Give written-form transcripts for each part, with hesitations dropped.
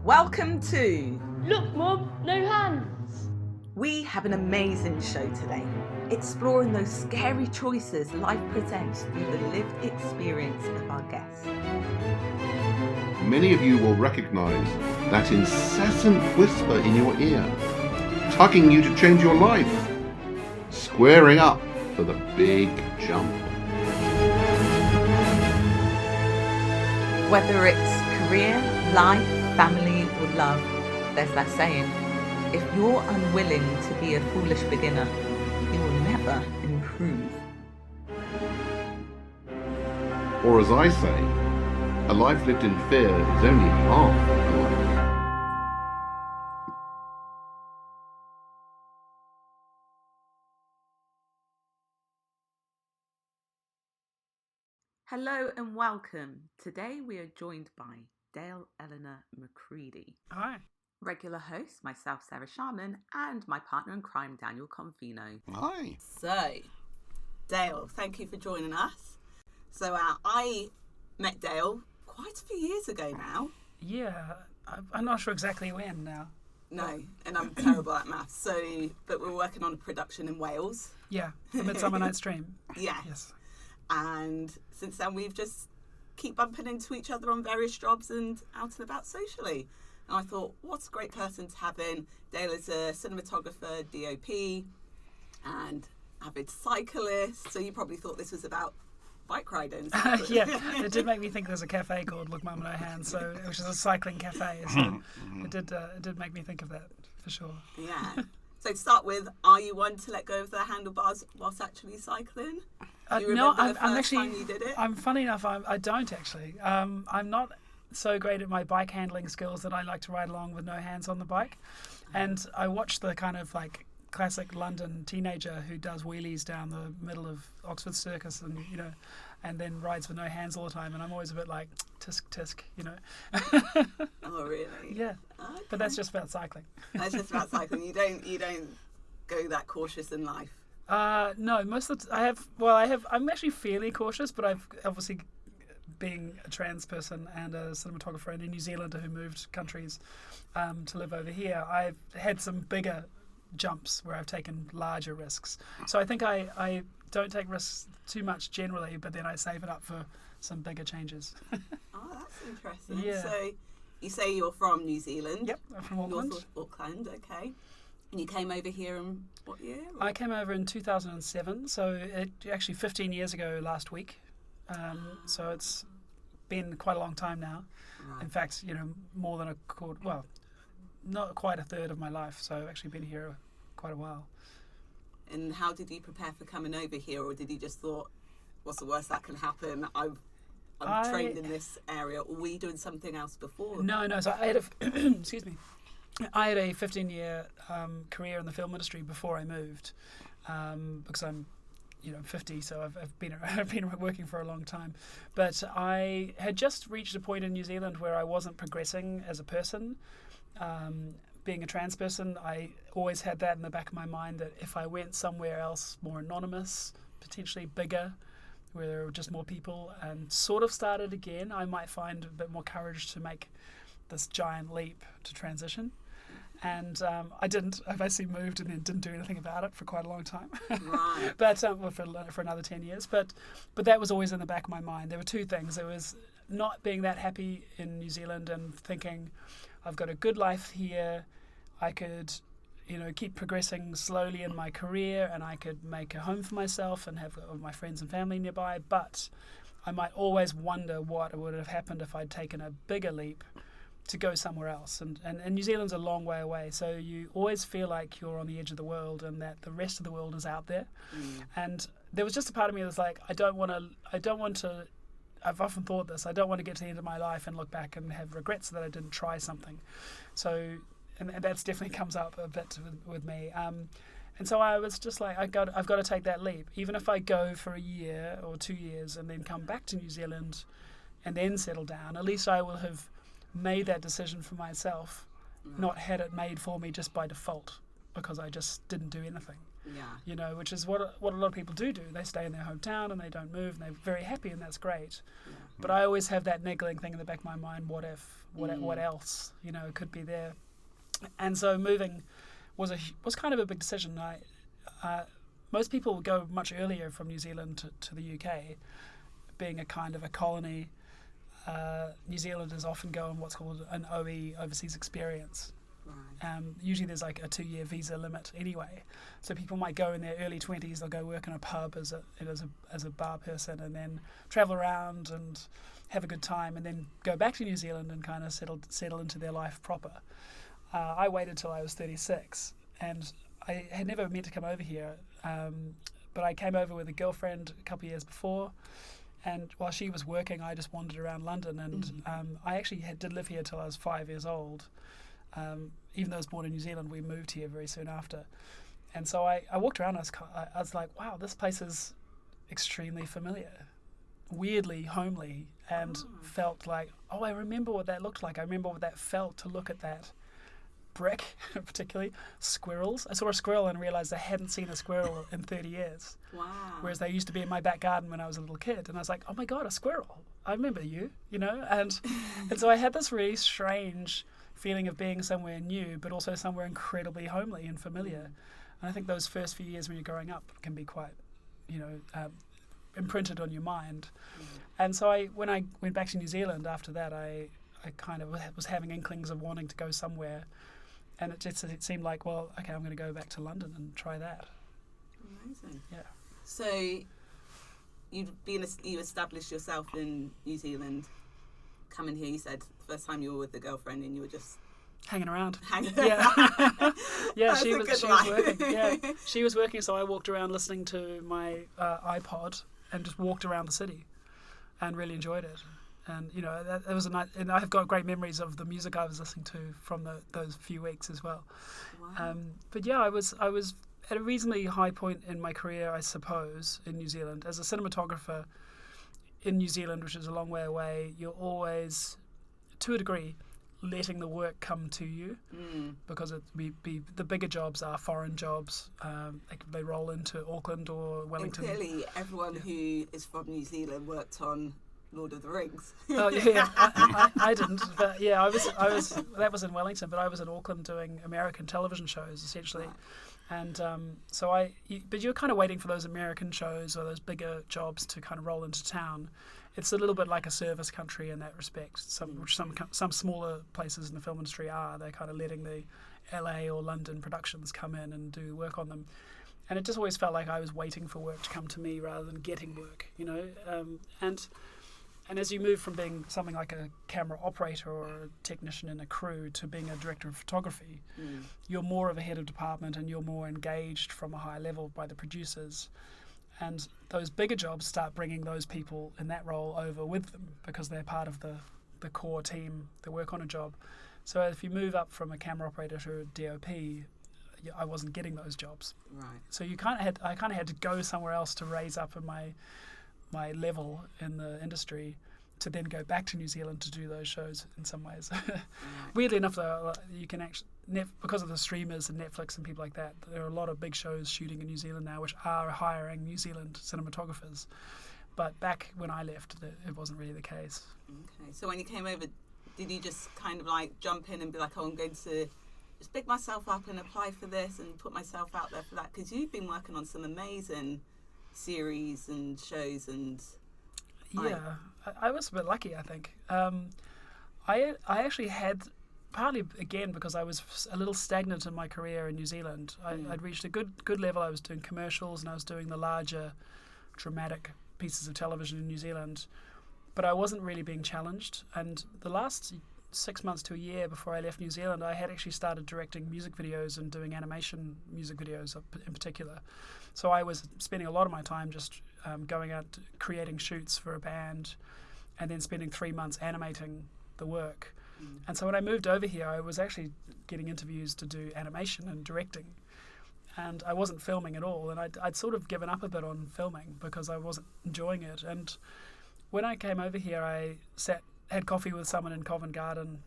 Welcome to Look, Mum, no hands. We have an amazing show today, exploring those scary choices life presents through the lived experience of our guests. Many of you will recognise that incessant whisper in your ear, tugging you to change your life, squaring up for the big jump. Whether it's career, life, family or love, there's that saying, if you're unwilling to be a foolish beginner, you will never improve. Or as I say, a life lived in fear is only half a life. Hello and welcome. Today we are joined by Elena McCready. Hi. Regular host, myself, Sarah Sharman, and my partner in crime, Daniel Confino. Hi. So, Dale, thank you for joining us. So, I met Dale quite a few years ago now. Yeah, I'm not sure exactly when now. No, and I'm terrible at maths. But we're working on a production in Wales. Yeah, The Midsummer Night's Dream. Yeah. Yes. And since then, we've just keep bumping into each other on various jobs and out and about socially. And I thought, what's a great person to have in? Dale is a cinematographer, DOP, and avid cyclist. So you probably thought this was about bike riding. Yeah, it did make me think there's a cafe called Look Mum No Hands, which is a cycling cafe. So it did make me think of that for sure. Yeah. So to start with, are you one to let go of the handlebars whilst actually cycling? Do you No, remember the I'm first actually. time you did it? I'm funny enough. I don't actually. I'm not so great at my bike handling skills that I like to ride along with no hands on the bike, and I watch the kind of like classic London teenager who does wheelies down the middle of Oxford Circus, and and then rides with no hands all the time, and I'm always a bit like tisk tisk, Oh, really? Yeah. Okay. But that's just about cycling. That's just about cycling. You don't go that cautious in life. No, most of the I'm actually fairly cautious, but I've obviously, being a trans person and a cinematographer and a New Zealander who moved countries to live over here, I've had some bigger jumps where I've taken larger risks. So I think I don't take risks too much generally, but then I save it up for some bigger changes. Oh, that's interesting. Yeah. So you say you're from New Zealand? Yep, I'm from Auckland. North Auckland, okay. And you came over here in what year? I came over in 2007, so actually 15 years ago last week. So it's been quite a long time now. Right. In fact, more than a quarter, well, not quite a third of my life, so I've actually been here quite a while. And how did you prepare for coming over here, or did you just thought, what's the worst that can happen? I'm trained in this area, or were you doing something else before? No, so I had excuse me. I had a 15-year career in the film industry before I moved, because I'm 50, so I've been working for a long time. But I had just reached a point in New Zealand where I wasn't progressing as a person. Being a trans person, I always had that in the back of my mind that if I went somewhere else more anonymous, potentially bigger, where there were just more people, and sort of started again, I might find a bit more courage to make this giant leap to transition. And I didn't. I basically moved and then didn't do anything about it for quite a long time. Right. But for another 10 years. But that was always in the back of my mind. There were two things. There was not being that happy in New Zealand and thinking, I've got a good life here. I could, keep progressing slowly in my career, and I could make a home for myself and have my friends and family nearby. But I might always wonder what would have happened if I'd taken a bigger leap to go somewhere else. And New Zealand's a long way away, so you always feel like you're on the edge of the world and that the rest of the world is out there. And there was just a part of me that was like, I don't want to, I've often thought this, I don't want to get to the end of my life and look back and have regrets that I didn't try something. So, and that's definitely comes up a bit with me. And so I was just like, I've got to take that leap. Even if I go for a year or 2 years and then come back to New Zealand and then settle down, at least I will have made that decision for myself, not had it made for me just by default because I just didn't do anything. Yeah. Which is what a lot of people do. They stay in their hometown and they don't move, and they're very happy, and that's great. Yeah. But I always have that niggling thing in the back of my mind, what if, what else, could be there. And so moving was kind of a big decision. Most people go much earlier from New Zealand to the UK, being a kind of a colony. New Zealanders often go on what's called an OE, overseas experience. Right. Usually there's like a 2-year visa limit anyway, so people might go in their early 20s. They'll go work in a pub as a bar person, and then travel around and have a good time, and then go back to New Zealand and kind of settle into their life proper. I waited till I was 36, and I had never meant to come over here, but I came over with a girlfriend a couple of years before. And while she was working, I just wandered around London, and I actually did live here till I was 5 years old. Even though I was born in New Zealand, we moved here very soon after. And so I walked around, I was like, wow, this place is extremely familiar, weirdly homely, and felt like, oh, I remember what that looked like. I remember what that felt to look at that brick, particularly squirrels. I saw a squirrel and realised I hadn't seen a squirrel in 30 years. Wow. Whereas they used to be in my back garden when I was a little kid. And I was like, oh my God, a squirrel. I remember you, And so I had this really strange feeling of being somewhere new, but also somewhere incredibly homely and familiar. And I think those first few years when you're growing up can be quite, imprinted on your mind. And so when I went back to New Zealand after that, I kind of was having inklings of wanting to go somewhere. And it seemed like, well, okay, I'm going to go back to London and try that. Amazing. Yeah. So you established yourself in New Zealand. Coming here, you said the first time you were with the girlfriend and you were just hanging around. Yeah. Yeah, she was working. Yeah, Yeah. she was working, so I walked around listening to my iPod and just walked around the city and really enjoyed it. And that was a night, and I've got great memories of the music I was listening to from those few weeks as well. Wow. But yeah, I was at a reasonably high point in my career, I suppose, in New Zealand as a cinematographer. In New Zealand, which is a long way away, you're always, to a degree, letting the work come to you, because the bigger jobs are foreign jobs. They roll into Auckland or Wellington. And clearly, everyone who is from New Zealand worked on Lord of the Rings. Oh yeah, I didn't, but yeah, I was. That was in Wellington, but I was in Auckland doing American television shows essentially, and but you're kind of waiting for those American shows or those bigger jobs to kind of roll into town. It's a little bit like a service country in that respect. Some smaller places in the film industry are. They're kind of letting the LA or London productions come in and do work on them. And it just always felt like I was waiting for work to come to me rather than getting work, And as you move from being something like a camera operator or a technician in a crew to being a director of photography, you're more of a head of department and you're more engaged from a high level by the producers. And those bigger jobs start bringing those people in that role over with them because they're part of the core team that work on a job. So if you move up from a camera operator to a DOP, I wasn't getting those jobs. Right. So I kind of had to go somewhere else to raise up in my level in the industry to then go back to New Zealand to do those shows in some ways. Weirdly enough, though, you can actually, because of the streamers and Netflix and people like that, there are a lot of big shows shooting in New Zealand now which are hiring New Zealand cinematographers. But back when I left, it wasn't really the case. Okay, so when you came over, did you just kind of like jump in and be like, oh, I'm going to just pick myself up and apply for this and put myself out there for that? Because you've been working on some amazing series and shows and yeah, I was a bit lucky, I think. I actually had, partly again because I was a little stagnant in my career in New Zealand. I'd reached a good level. I was doing commercials and I was doing the larger dramatic pieces of television in New Zealand, but I wasn't really being challenged. And the last 6 months to a year before I left New Zealand, I had actually started directing music videos and doing animation music videos in particular. So I was spending a lot of my time just going out creating shoots for a band and then spending 3 months animating the work. And so when I moved over here, I was actually getting interviews to do animation and directing. And I wasn't filming at all. And I'd sort of given up a bit on filming because I wasn't enjoying it. And when I came over here, I had coffee with someone in Covent Garden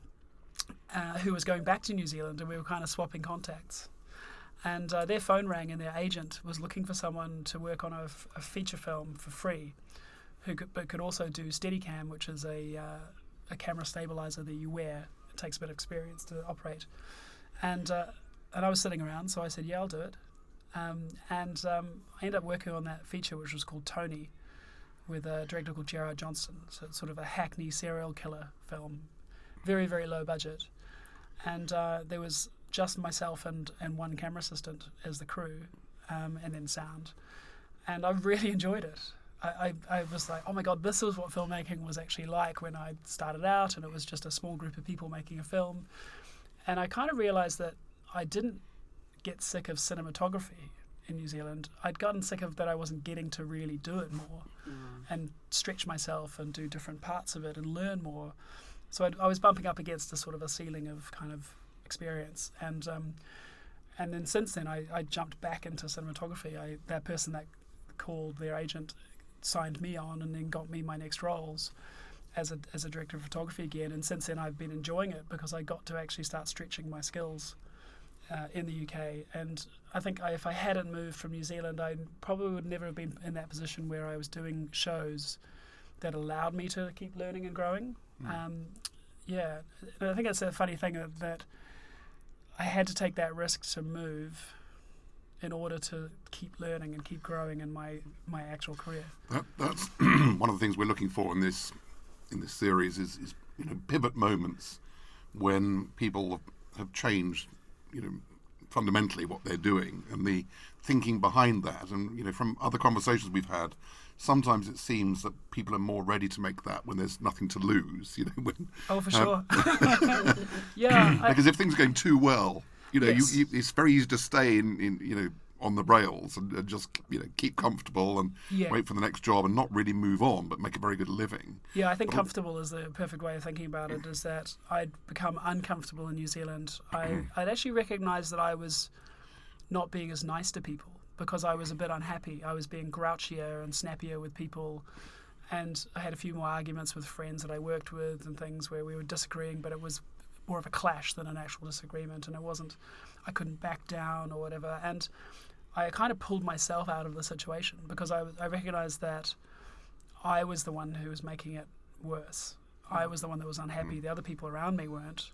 who was going back to New Zealand, and we were kind of swapping contacts. And their phone rang, and their agent was looking for someone to work on a feature film for free, but could also do Steadicam, which is a camera stabilizer that you wear. It takes a bit of experience to operate. And I was sitting around, so I said, yeah, I'll do it. I ended up working on that feature, which was called Tony, with a director called Gerard Johnston. So it's sort of a hackney serial killer film, very, very low budget. And there was just myself and one camera assistant as the crew, and then sound. And I really enjoyed it. I was like, oh my God, this is what filmmaking was actually like when I started out, and it was just a small group of people making a film. And I kind of realised that I didn't get sick of cinematography in New Zealand. I'd gotten sick of that I wasn't getting to really do it more and stretch myself and do different parts of it and learn more. So I was bumping up against a sort of a ceiling of kind of experience. And then since then, I jumped back into cinematography. That person that called their agent signed me on and then got me my next roles as a director of photography again. And since then, I've been enjoying it because I got to actually start stretching my skills in the UK. And I think if I hadn't moved from New Zealand, I probably would never have been in that position where I was doing shows that allowed me to keep learning and growing. Yeah, and I think it's a funny thing that I had to take that risk to move in order to keep learning and keep growing in my actual career. That's one of the things we're looking for in this series is pivot moments when people have changed, fundamentally what they're doing and the thinking behind that. And from other conversations we've had, sometimes it seems that people are more ready to make that when there's nothing to lose. When, for sure. Yeah. Because if things are going too well, yes. it's very easy to stay in on the rails and just keep comfortable and wait for the next job and not really move on, but make a very good living. Yeah, I think comfortable is the perfect way of thinking about it. Is that I'd become uncomfortable in New Zealand. I'd actually recognised that I was not being as nice to people because I was a bit unhappy. I was being grouchier and snappier with people, and I had a few more arguments with friends that I worked with and things where we were disagreeing, but it was more of a clash than an actual disagreement, and I couldn't back down or whatever. And I kind of pulled myself out of the situation because I recognised that I was the one who was making it worse. I was the one that was unhappy. The other people around me weren't.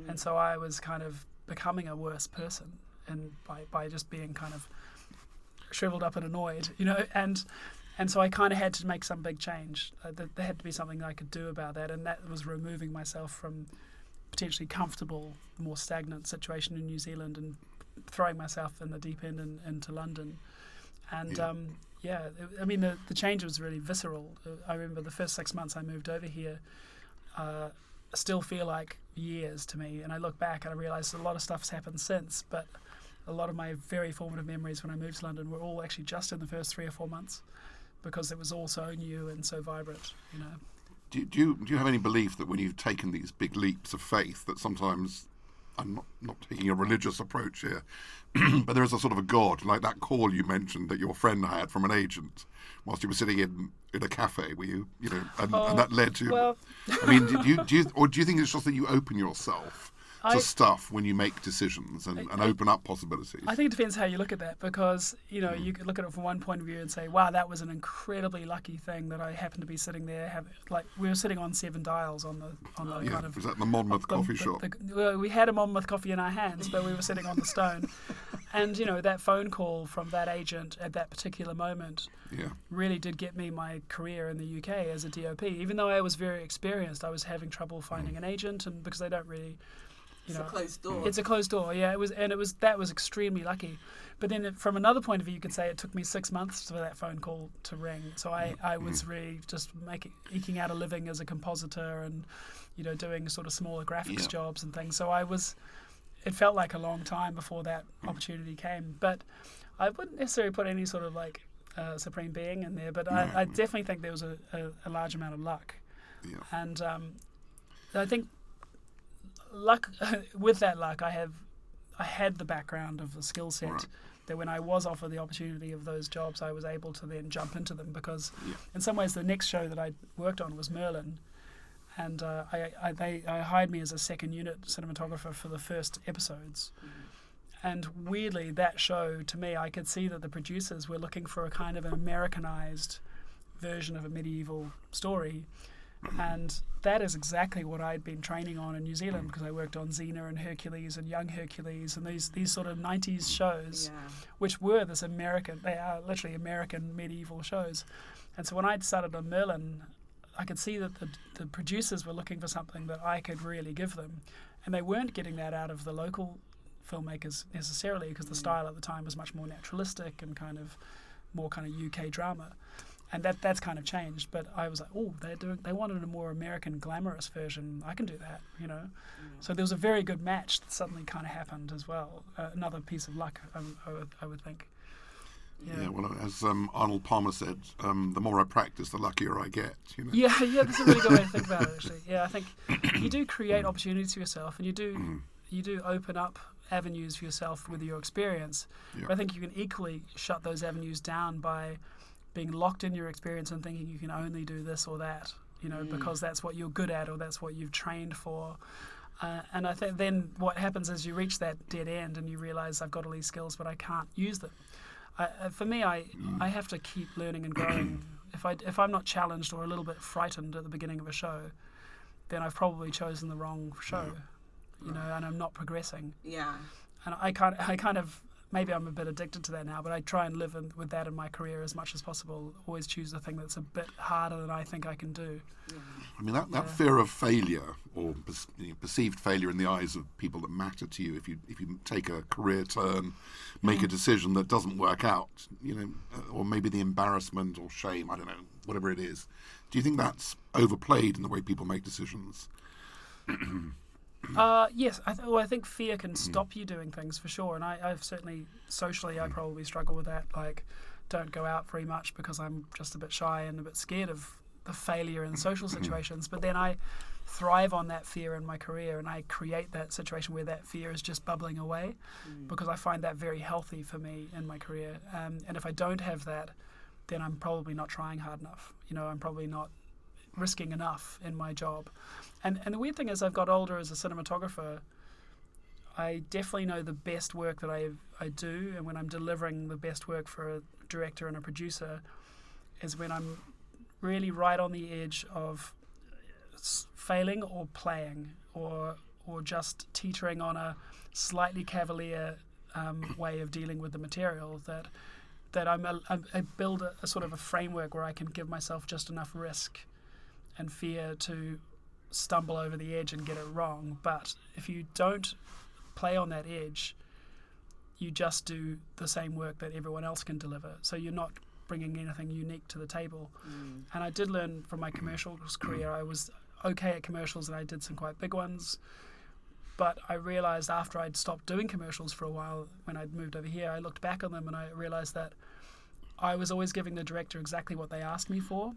And so I was kind of becoming a worse person and by just being kind of shriveled up and annoyed, and so I kind of had to make some big change. There had to be something I could do about that, and that was removing myself from potentially comfortable, more stagnant situation in New Zealand and throwing myself in the deep end and into London. And the change was really visceral. I remember the first 6 months I moved over here still feel like years to me, and I look back and I realise a lot of stuff's happened since, but a lot of my very formative memories when I moved to London were all actually just in the first 3 or 4 months because it was all so new and so vibrant, Do you have any belief that when you've taken these big leaps of faith that sometimes, I'm not taking a religious approach here, but there is a sort of a God, like that call you mentioned that your friend had from an agent whilst you were sitting in a cafe, were you, and that led to, well, I mean, do you think it's just that you open yourself to stuff when you make decisions and open up possibilities? I think it depends how you look at that because, you could look at it from one point of view and say, wow, that was an incredibly lucky thing that I happened to be sitting there. We were sitting on 7 dials on the kind of... Was that the Monmouth coffee shop? Well, we had a Monmouth coffee in our hands, but we were sitting on the stone. And, that phone call from that agent at that particular moment really did get me my career in the UK as a DOP. Even though I was very experienced, I was having trouble finding an agent, and because they don't really... It's a closed door. It's a closed door, yeah. That was extremely lucky. But then from another point of view, you could say it took me 6 months for that phone call to ring. So I was really just eking out a living as a compositor and, doing sort of smaller graphics jobs and things. So it felt like a long time before that opportunity came. But I wouldn't necessarily put any sort of supreme being in there. But I definitely think there was a large amount of luck. Yeah. And I think luck. With that luck, I had the background of the skill set that when I was offered the opportunity of those jobs, I was able to then jump into them because, in some ways, the next show that I worked on was Merlin, and they hired me as a second unit cinematographer for the first episodes, And weirdly, that show, to me, I could see that the producers were looking for a kind of an Americanized version of a medieval story. And that is exactly what I'd been training on in New Zealand, because I worked on Xena and Hercules and Young Hercules and these sort of 90s shows, which were this American, they are literally American medieval shows. And so when I'd started on Merlin, I could see that the producers were looking for something that I could really give them. And they weren't getting that out of the local filmmakers necessarily, because the style at the time was much more naturalistic and kind of more kind of UK drama. And that's kind of changed, but I was like, oh, they wanted a more American glamorous version. I can do that, you know. So there was a very good match that suddenly kind of happened as well. Another piece of luck, I would think. Yeah, well, as Arnold Palmer said, the more I practice, the luckier I get. You know? Yeah, that's a really good way to think about it, actually. Yeah, I think you do create opportunities for yourself, and you do open up avenues for yourself with your experience. But I think you can equally shut those avenues down by being locked in your experience and thinking you can only do this or that, you know, because that's what you're good at or that's what you've trained for. And I think then what happens is you reach that dead end and you realize I've got all these skills, but I can't use them. For me, I have to keep learning and growing. If I'm not challenged or a little bit frightened at the beginning of a show, then I've probably chosen the wrong show, you know, and I'm not progressing. Yeah. And I kind of maybe I'm a bit addicted to that now, but I try and live with that in my career as much as possible. Always choose the thing that's a bit harder than I think I can do. I mean, that fear of failure or perceived failure in the eyes of people that matter to you, if you take a career turn, make a decision that doesn't work out, you know, or maybe the embarrassment or shame, I don't know, whatever it is. Do you think that's overplayed in the way people make decisions? Yes, I think fear can stop you doing things for sure, and I've certainly socially I probably struggle with that. Like, don't go out very much because I'm just a bit shy and a bit scared of the failure in social situations. But then I thrive on that fear in my career, and I create that situation where that fear is just bubbling away, because I find that very healthy for me in my career. And if I don't have that, then I'm probably not trying hard enough. You know, I'm probably not risking enough in my job. And the weird thing is, I've got older as a cinematographer. I definitely know the best work that I do, and when I'm delivering the best work for a director and a producer is when I'm really right on the edge of failing or playing or just teetering on a slightly cavalier way of dealing with the material, that I build a sort of a framework where I can give myself just enough risk and fear to stumble over the edge and get it wrong. But if you don't play on that edge, you just do the same work that everyone else can deliver. So you're not bringing anything unique to the table. And I did learn from my commercials career. I was okay at commercials and I did some quite big ones. But I realized after I'd stopped doing commercials for a while, when I'd moved over here, I looked back on them and I realized that I was always giving the director exactly what they asked me for.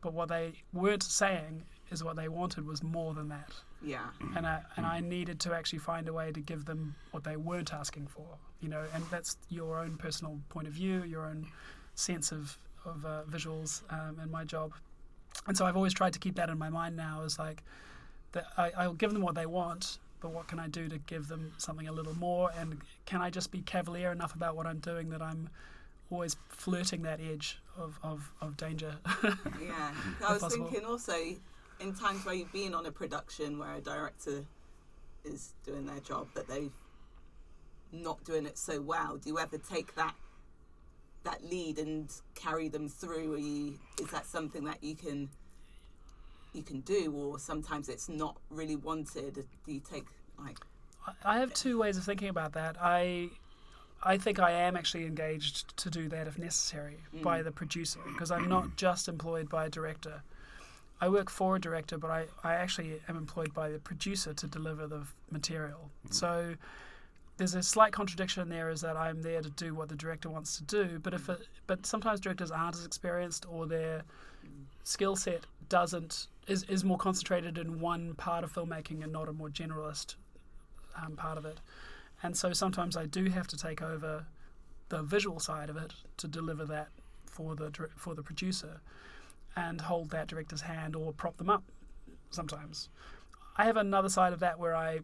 But what they weren't saying is what they wanted was more than that. Yeah. And I needed to actually find a way to give them what they weren't asking for, you know, and that's your own personal point of view, your own sense of visuals in my job. And so I've always tried to keep that in my mind now, is like that I'll give them what they want, but what can I do to give them something a little more, and can I just be cavalier enough about what I'm doing that I'm always flirting that edge of danger. Yeah, I was thinking also in times where you've been on a production where a director is doing their job but they're not doing it so well, do you ever take that lead and carry them through? Is that something that you can do, or sometimes it's not really wanted? Do you take I have two ways of thinking about that. I think I am actually engaged to do that if necessary by the producer, because I'm not just employed by a director. I work for a director, but I actually am employed by the producer to deliver the material. So there's a slight contradiction there, is that I'm there to do what the director wants to do, but sometimes directors aren't as experienced, or their skill set is more concentrated in one part of filmmaking and not a more generalist part of it. And so sometimes I do have to take over the visual side of it to deliver that for the producer and hold that director's hand or prop them up sometimes. I have another side of that where I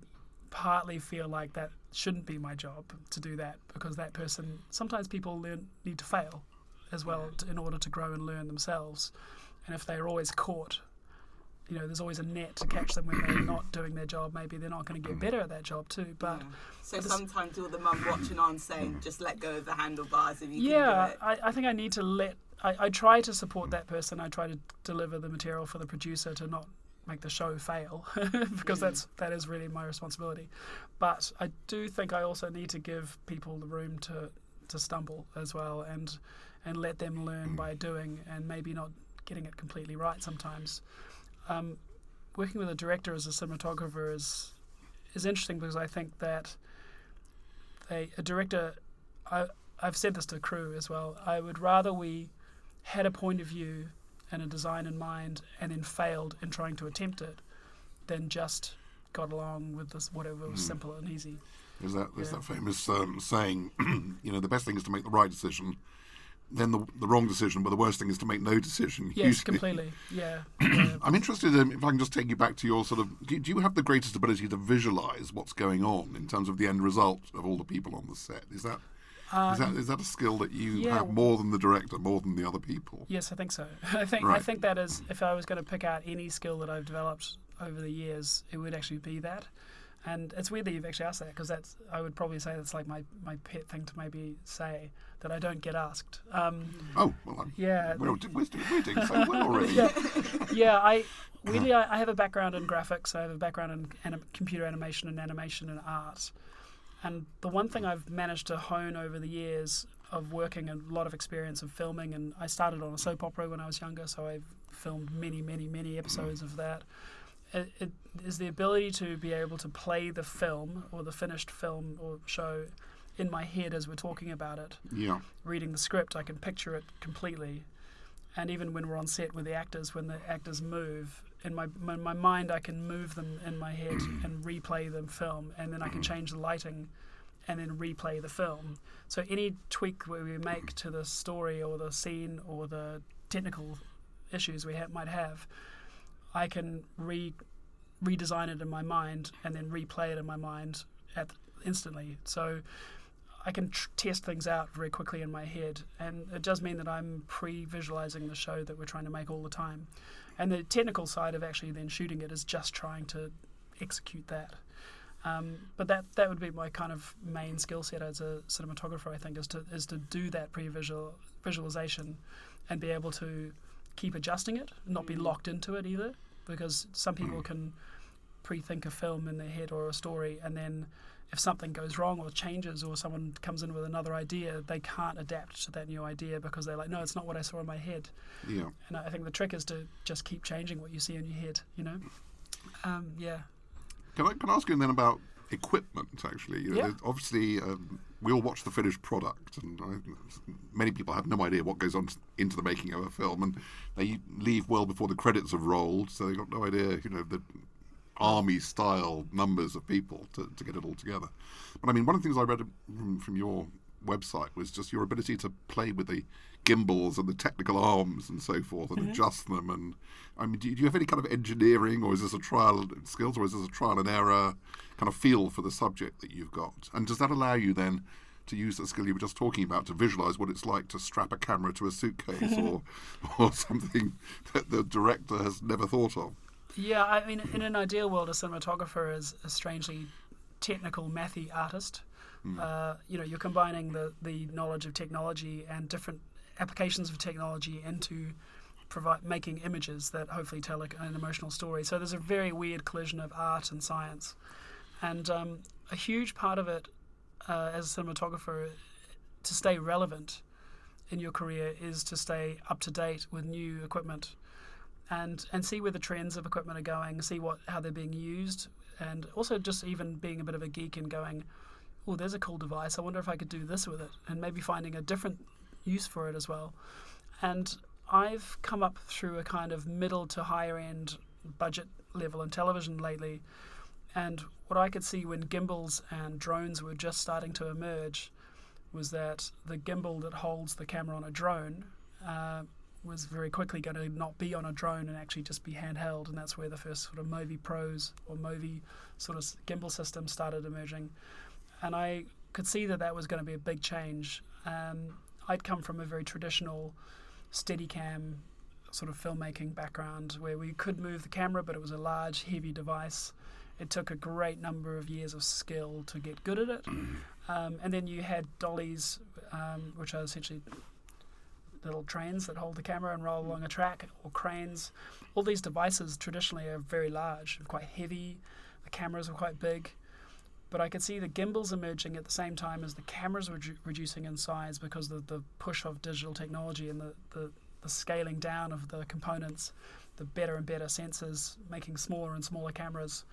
partly feel like that shouldn't be my job to do that, because that person, sometimes people need to fail as well in order to grow and learn themselves. And if they're always caught, there's always a net to catch them when they're not doing their job. Maybe they're not going to get better at that job too. But So sometimes you're the mum watching on saying, just let go of the handlebars if you can do it. I think I need to I try to support that person. I try to deliver the material for the producer to not make the show fail, because that is really my responsibility. But I do think I also need to give people the room to stumble as well, and let them learn by doing, and maybe not getting it completely right sometimes. Working with a director as a cinematographer is interesting, because I think that a director, I've said this to crew as well, I would rather we had a point of view and a design in mind and then failed in trying to attempt it than just got along with this whatever was simple and easy. There's that famous saying, the best thing is to make the right decision, then the wrong decision, but the worst thing is to make no decision. Yes, usually. Completely. Yeah. I'm interested in, if I can just take you back to your sort of, do you have the greatest ability to visualise what's going on in terms of the end result of all the people on the set? Is that a skill that you have more than the director, more than the other people? Yes, I think so. I think that is, if I was going to pick out any skill that I've developed over the years, it would actually be that. And it's weird that you've actually asked that, because I would probably say that's like my pet thing to maybe say that I don't get asked. We're doing so well already. I have a background in graphics. I have a background in computer animation and art. And the one thing I've managed to hone over the years of working, a lot of experience of filming, and I started on a soap opera when I was younger, so I've filmed many, many, many episodes of that. It is the ability to be able to play the film or the finished film or show in my head as we're talking about it. Yeah. Reading the script, I can picture it completely. And even when we're on set with the actors, when the actors move, in my mind I can move them in my head and replay the film, and then I can change the lighting and then replay the film. So any tweak where we make to the story or the scene or the technical issues we might have, I can redesign it in my mind and then replay it in my mind instantly. So I can test things out very quickly in my head, and it does mean that I'm pre-visualizing the show that we're trying to make all the time. And the technical side of actually then shooting it is just trying to execute that. But that would be my kind of main skill set as a cinematographer, I think, is to do that visualization and be able to keep adjusting it, not be locked into it either, because some people can pre-think a film in their head or a story, and then if something goes wrong or changes or someone comes in with another idea, they can't adapt to that new idea because they're like, no, it's not what I saw in my head. Yeah. And I think the trick is to just keep changing what you see in your head, Yeah. Can I ask you then about equipment, actually? Obviously, we all watch the finished product, and many people have no idea what goes on into the making of a film, and they leave well before the credits have rolled, so they've got no idea, the army-style numbers of people to get it all together. But I mean, one of the things I read from your website was just your ability to play with the gimbals and the technical arms and so forth, and adjust them. And I mean, do you have any kind of engineering, or is this a trial skills, or is this a trial and error kind of feel for the subject that you've got? And does that allow you then to use the skill you were just talking about to visualize what it's like to strap a camera to a suitcase or something that the director has never thought of? Yeah, I mean, in an ideal world, a cinematographer is a strangely technical, mathy artist. You're combining the knowledge of technology and different applications of technology into making images that hopefully tell an emotional story. So there's a very weird collision of art and science. And a huge part of it as a cinematographer, to stay relevant in your career, is to stay up to date with new equipment. And see where the trends of equipment are going, see how they're being used, and also just even being a bit of a geek and going, oh, there's a cool device, I wonder if I could do this with it, and maybe finding a different use for it as well. And I've come up through a kind of middle to higher end budget level in television lately, and what I could see when gimbals and drones were just starting to emerge was that the gimbal that holds the camera on a drone was very quickly going to not be on a drone and actually just be handheld, and that's where the first sort of Movi Pros or Movi sort of gimbal system started emerging. And I could see that was going to be a big change. I'd come from a very traditional Steadicam sort of filmmaking background where we could move the camera, but it was a large, heavy device. It took a great number of years of skill to get good at it. And then you had dollies, which are essentially little trains that hold the camera and roll along a track, or cranes. All these devices traditionally are very large, quite heavy. The cameras are quite big. But I could see the gimbals emerging at the same time as the cameras were reducing in size because of the push of digital technology and the scaling down of the components, the better and better sensors, making smaller and smaller cameras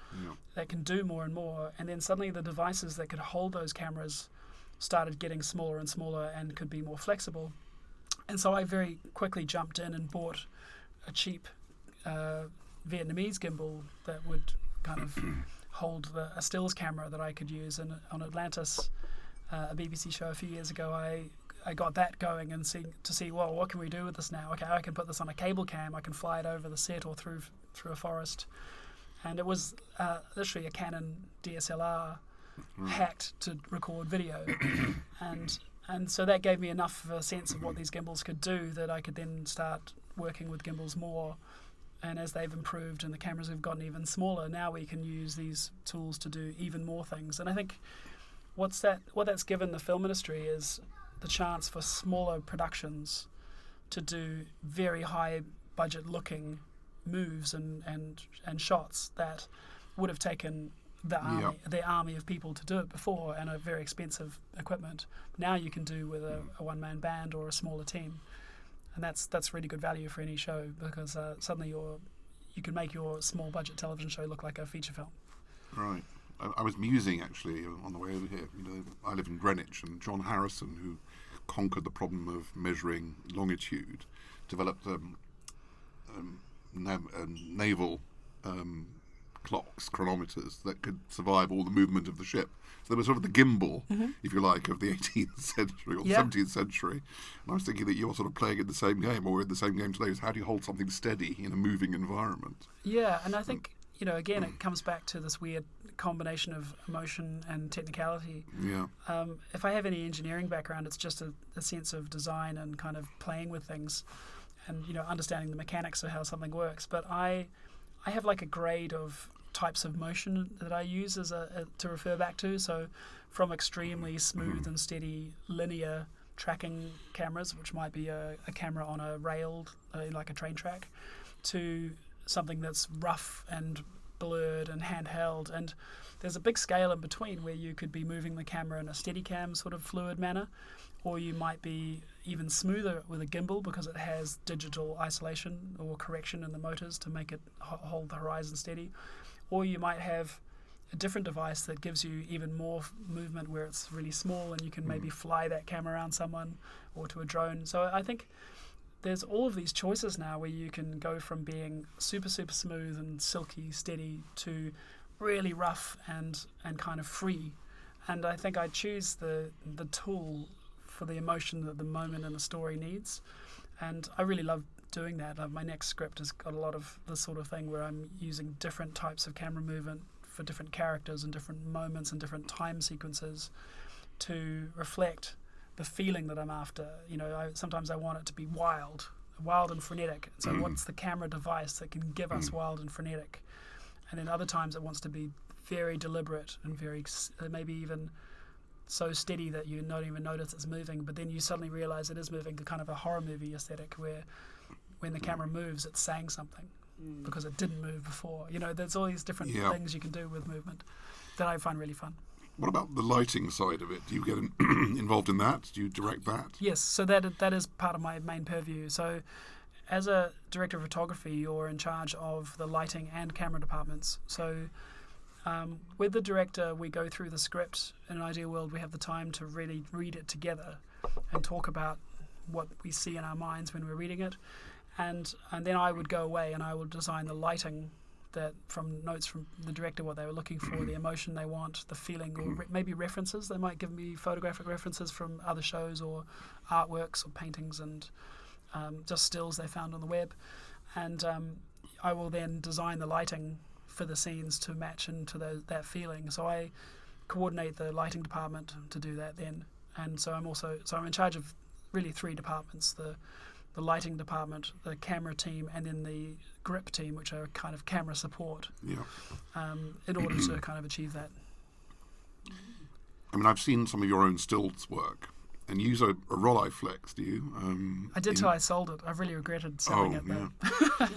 that can do more and more. And then suddenly the devices that could hold those cameras started getting smaller and smaller and could be more flexible. And so I very quickly jumped in and bought a cheap Vietnamese gimbal that would kind of hold a stills camera that I could use. And on Atlantis, a BBC show a few years ago, I got that going and see, well, what can we do with this now? Okay, I can put this on a cable cam. I can fly it over the set or through a forest. And it was literally a Canon DSLR hacked to record video. And so that gave me enough of a sense of what these gimbals could do that I could then start working with gimbals more. And as they've improved and the cameras have gotten even smaller, now we can use these tools to do even more things. And I think what that's given the film industry is the chance for smaller productions to do very high budget looking moves and shots that would have taken the army of people to do it before, and a very expensive equipment. Now you can do with a one-man band or a smaller team, and that's really good value for any show, because suddenly you can make your small budget television show look like a feature film. Right. I was musing actually on the way over here. I live in Greenwich, and John Harrison, who conquered the problem of measuring longitude, developed naval clocks, chronometers that could survive all the movement of the ship. So there was sort of the gimbal, if you like, of the 18th century or 17th century. And I was thinking that you're sort of playing in the same game, or in the same game today, is how do you hold something steady in a moving environment? Yeah, and I think, again, it comes back to this weird combination of emotion and technicality. Yeah. If I have any engineering background, it's just a sense of design and kind of playing with things and, understanding the mechanics of how something works. But I have like a grade of types of motion that I use to refer back to. So from extremely smooth and steady linear tracking cameras, which might be a camera on a rail, like a train track, to something that's rough and blurred and handheld. And there's a big scale in between where you could be moving the camera in a Steadicam sort of fluid manner, or you might be even smoother with a gimbal because it has digital isolation or correction in the motors to make it hold the horizon steady. Or you might have a different device that gives you even more movement where it's really small and you can maybe fly that camera around someone or to a drone. So I think there's all of these choices now where you can go from being super, super smooth and silky, steady to really rough and kind of free. And I think I choose the tool for the emotion that the moment in the story needs. And I really love doing that. My next script has got a lot of this sort of thing where I'm using different types of camera movement for different characters and different moments and different time sequences to reflect the feeling that I'm after. Sometimes I want it to be wild and frenetic. So what's the camera device that can give us wild and frenetic? And then other times it wants to be very deliberate and very maybe even so steady that you don't even notice it's moving, but then you suddenly realize it is moving, kind of a horror movie aesthetic where when the camera moves, it's saying something because it didn't move before. There's all these different things you can do with movement that I find really fun. What about the lighting side of it? Do you get involved in that? Do you direct that? Yes, so that is part of my main purview. So as a director of photography, you're in charge of the lighting and camera departments. So with the director, we go through the script. In an ideal world, we have the time to really read it together and talk about what we see in our minds when we're reading it. And then I would go away and I would design the lighting that from notes from the director, what they were looking for, the emotion they want, the feeling, or maybe references. They might give me photographic references from other shows or artworks or paintings, and just stills they found on the web, and I will then design the lighting for the scenes to match into that feeling. So I coordinate the lighting department to do that then, and so I'm in charge of really 3 departments: the lighting department, the camera team, and then the grip team, which are kind of camera support. Yeah. In order to kind of achieve that. I mean, I've seen some of your own stills work, and you use a Rolleiflex, do you? I did till I sold it. I've really regretted selling it. Yeah. Though.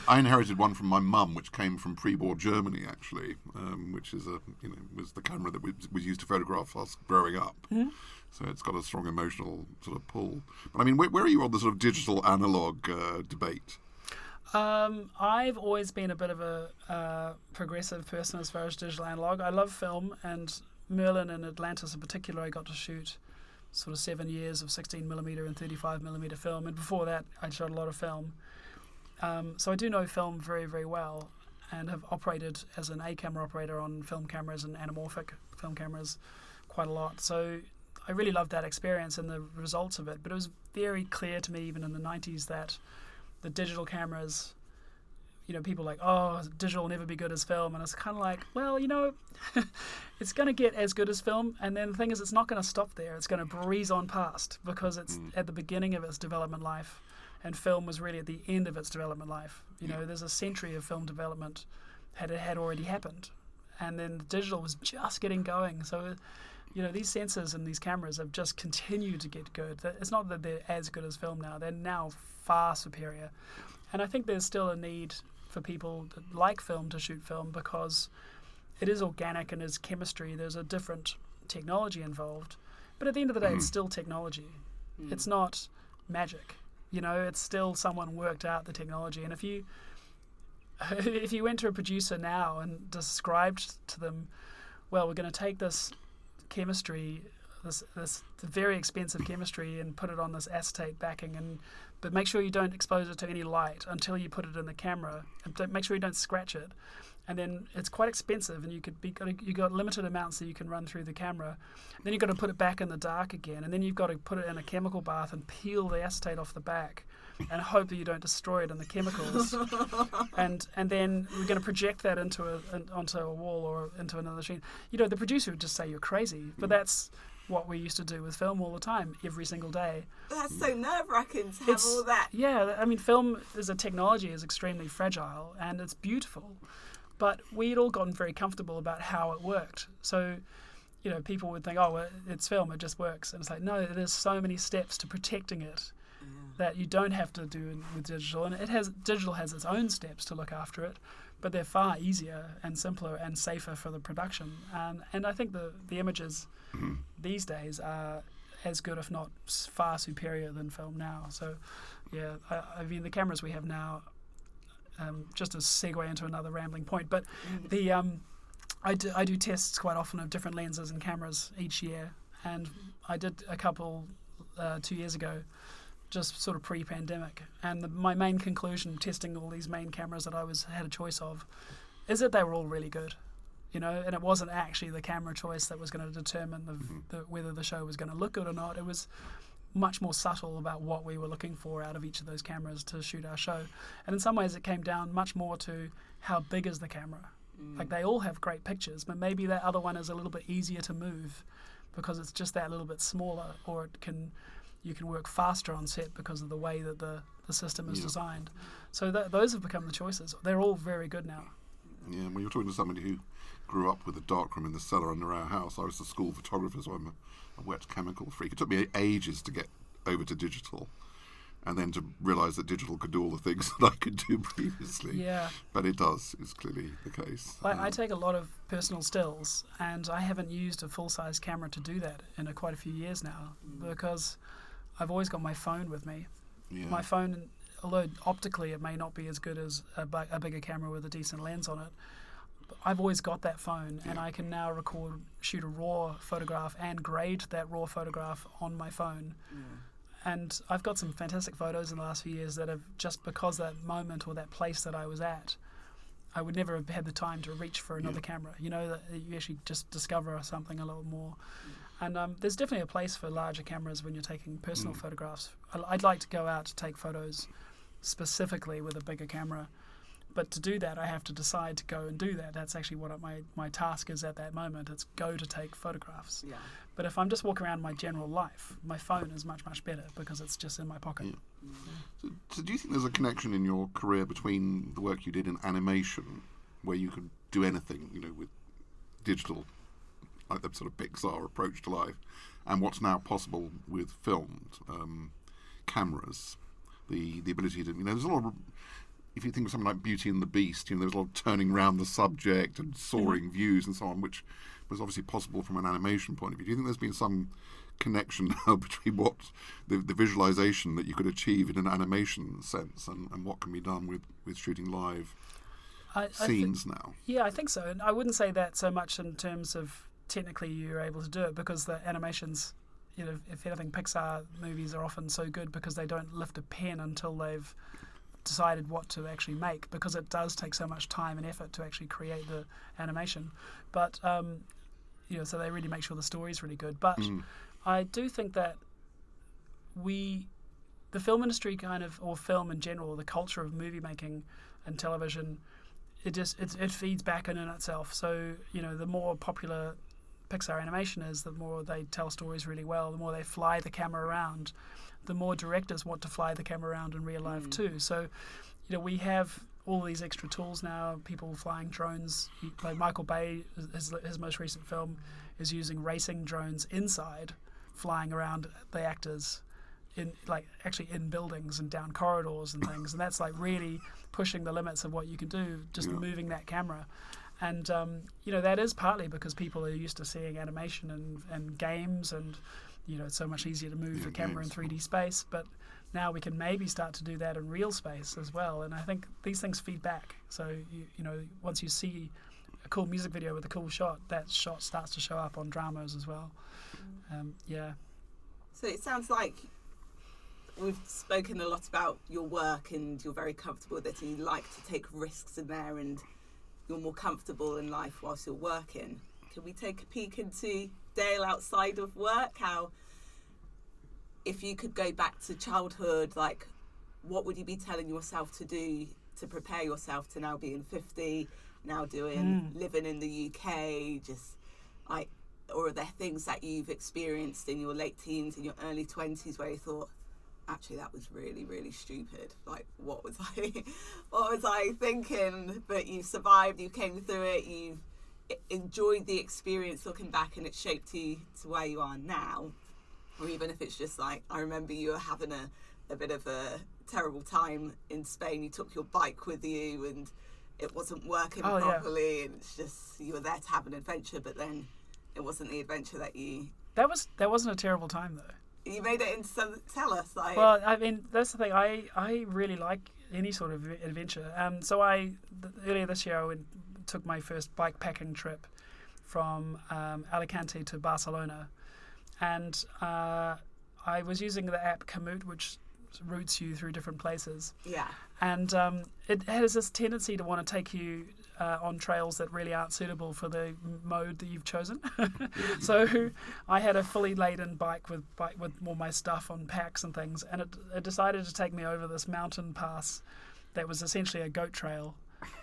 I inherited one from my mum, which came from pre-war Germany, actually, which is was the camera that was used to photograph us growing up. Mm-hmm. So it's got a strong emotional sort of pull. But I mean, where are you on the sort of digital analog debate? I've always been a bit of a progressive person as far as digital analog. I love film, and Merlin and Atlantis in particular, I got to shoot sort of 7 years of 16mm and 35mm film, and before that I shot a lot of film. So I do know film very, very well, and have operated as an A-camera operator on film cameras and anamorphic film cameras quite a lot. So I really loved that experience and the results of it, but it was very clear to me even in the 90s that the digital cameras, people like, oh, digital will never be good as film. And it's kind of like, well, it's going to get as good as film. And then the thing is, it's not going to stop there. It's going to breeze on past because it's at the beginning of its development life. And film was really at the end of its development life. There's a century of film development had already happened. And then the digital was just getting going. So, these sensors and these cameras have just continued to get good. It's not that they're as good as film now. They're now far superior. And I think there's still a need for people that like film to shoot film because it is organic and it's chemistry. There's a different technology involved. But at the end of the day, it's still technology. It's not magic. It's still someone worked out the technology. And if you went to a producer now and described to them, well, we're going to take this chemistry, this very expensive chemistry, and put it on this acetate backing, but make sure you don't expose it to any light until you put it in the camera, and make sure you don't scratch it. And then it's quite expensive, and you got limited amounts that you can run through the camera. Then you've got to put it back in the dark again, and then you've got to put it in a chemical bath and peel the acetate off the back, and hope that you don't destroy it in the chemicals. and then we're going to project that onto a wall or into another machine. The producer would just say you're crazy, but that's what we used to do with film all the time, every single day. That's so nerve-wracking to have all that. Yeah, I mean, film as a technology is extremely fragile, and it's beautiful. But we'd all gotten very comfortable about how it worked. So, people would think, oh, well, it's film, it just works. And it's like, no, there's so many steps to protecting it that you don't have to do with digital. And digital has its own steps to look after it, but they're far easier and simpler and safer for the production. And I think the images these days are as good, if not far superior than film now. So, yeah, I mean, the cameras we have now, just to segue into another rambling point, but I do tests quite often of different lenses and cameras each year, and I did a couple 2 years ago, just sort of pre-pandemic, and my main conclusion testing all these main cameras that I had a choice of is that they were all really good, and it wasn't actually the camera choice that was going to determine whether the show was going to look good or not. It was much more subtle about what we were looking for out of each of those cameras to shoot our show. And in some ways it came down much more to how big is the camera. Like, they all have great pictures, but maybe that other one is a little bit easier to move because it's just that little bit smaller, or you can work faster on set because of the way that the system is designed. So those have become the choices. They're all very good now. Yeah, well, you're talking to somebody who grew up with a darkroom in the cellar under our house. I was a school photographer, so I'm a wet chemical freak. It took me ages to get over to digital, and then to realise that digital could do all the things that I could do previously. Yeah. But it does. It's clearly the case. I take a lot of personal stills, and I haven't used a full-size camera to do that in quite a few years now, because I've always got my phone with me. Yeah. My phone, although optically it may not be as good as a bigger camera with a decent lens on it, I've always got that phone, and I can now shoot a raw photograph and grade that raw photograph on my phone. And I've got some fantastic photos in the last few years that have, just because that moment or that place that I was at, I would never have had the time to reach for another camera. That you actually just discover something a little more. And there's definitely a place for larger cameras when you're taking personal photographs. I'd like to go out to take photos specifically with a bigger camera. But to do that, I have to decide to go and do that. That's actually what my task is at that moment. It's go to take photographs. Yeah. But if I'm just walking around my general life, my phone is much, much better because it's just in my pocket. Yeah. So do you think there's a connection in your career between the work you did in animation, where you could do anything, with digital, like the sort of Pixar approach to life, and what's now possible with filmed cameras? The ability to, there's a lot of, if you think of something like Beauty and the Beast, there's a lot of turning around the subject and soaring views and so on, which was obviously possible from an animation point of view. Do you think there's been some connection now between what the visualization that you could achieve in an animation sense and what can be done with shooting live scenes now? Yeah, I think so. And I wouldn't say that so much in terms of technically you're able to do it, because the animations, if anything, Pixar movies are often so good because they don't lift a pen until they've decided what to actually make, because it does take so much time and effort to actually create the animation. But so they really make sure the story is really good. But I do think that the film industry or film in general, the culture of movie making and television, it feeds back in itself. So the more popular Pixar animation is, the more they tell stories really well, the more they fly the camera around, the more directors want to fly the camera around in real life too. So, we have all these extra tools now, people flying drones. Like Michael Bay, his most recent film is using racing drones inside, flying around the actors actually in buildings and down corridors and things. And that's really pushing the limits of what you can do, just moving that camera. And, that is partly because people are used to seeing animation and games, and, it's so much easier to move the camera in 3D space. But now we can maybe start to do that in real space as well. And I think these things feed back. So, once you see a cool music video with a cool shot, that shot starts to show up on dramas as well. So it sounds like we've spoken a lot about your work and you're very comfortable with it and you like to take risks in there and you're more comfortable in life whilst you're working. Can we take a peek into Dale outside of work? How, if you could go back to childhood, what would you be telling yourself to do to prepare yourself to now being 50, now living in the UK, or are there things that you've experienced in your late teens, in your early 20s where you thought, actually that was really, really stupid, what was I thinking? But you survived, you came through it, you enjoyed the experience looking back, and it shaped you to where you are now. Or even if it's just I remember you were having a bit of a terrible time in Spain, you took your bike with you and it wasn't working properly, and it's just, you were there to have an adventure, but then it wasn't the adventure that you... That wasn't a terrible time though. You made it into something. Tell us. Well, I mean, that's the thing. I really like any sort of adventure. So earlier this year I took my first bike packing trip from Alicante to Barcelona, and I was using the app Komoot, which routes you through different places. Yeah. And it has this tendency to want to take you on trails that really aren't suitable for the mode that you've chosen. So I had a fully laden bike with all my stuff on packs and things, and it decided to take me over this mountain pass that was essentially a goat trail.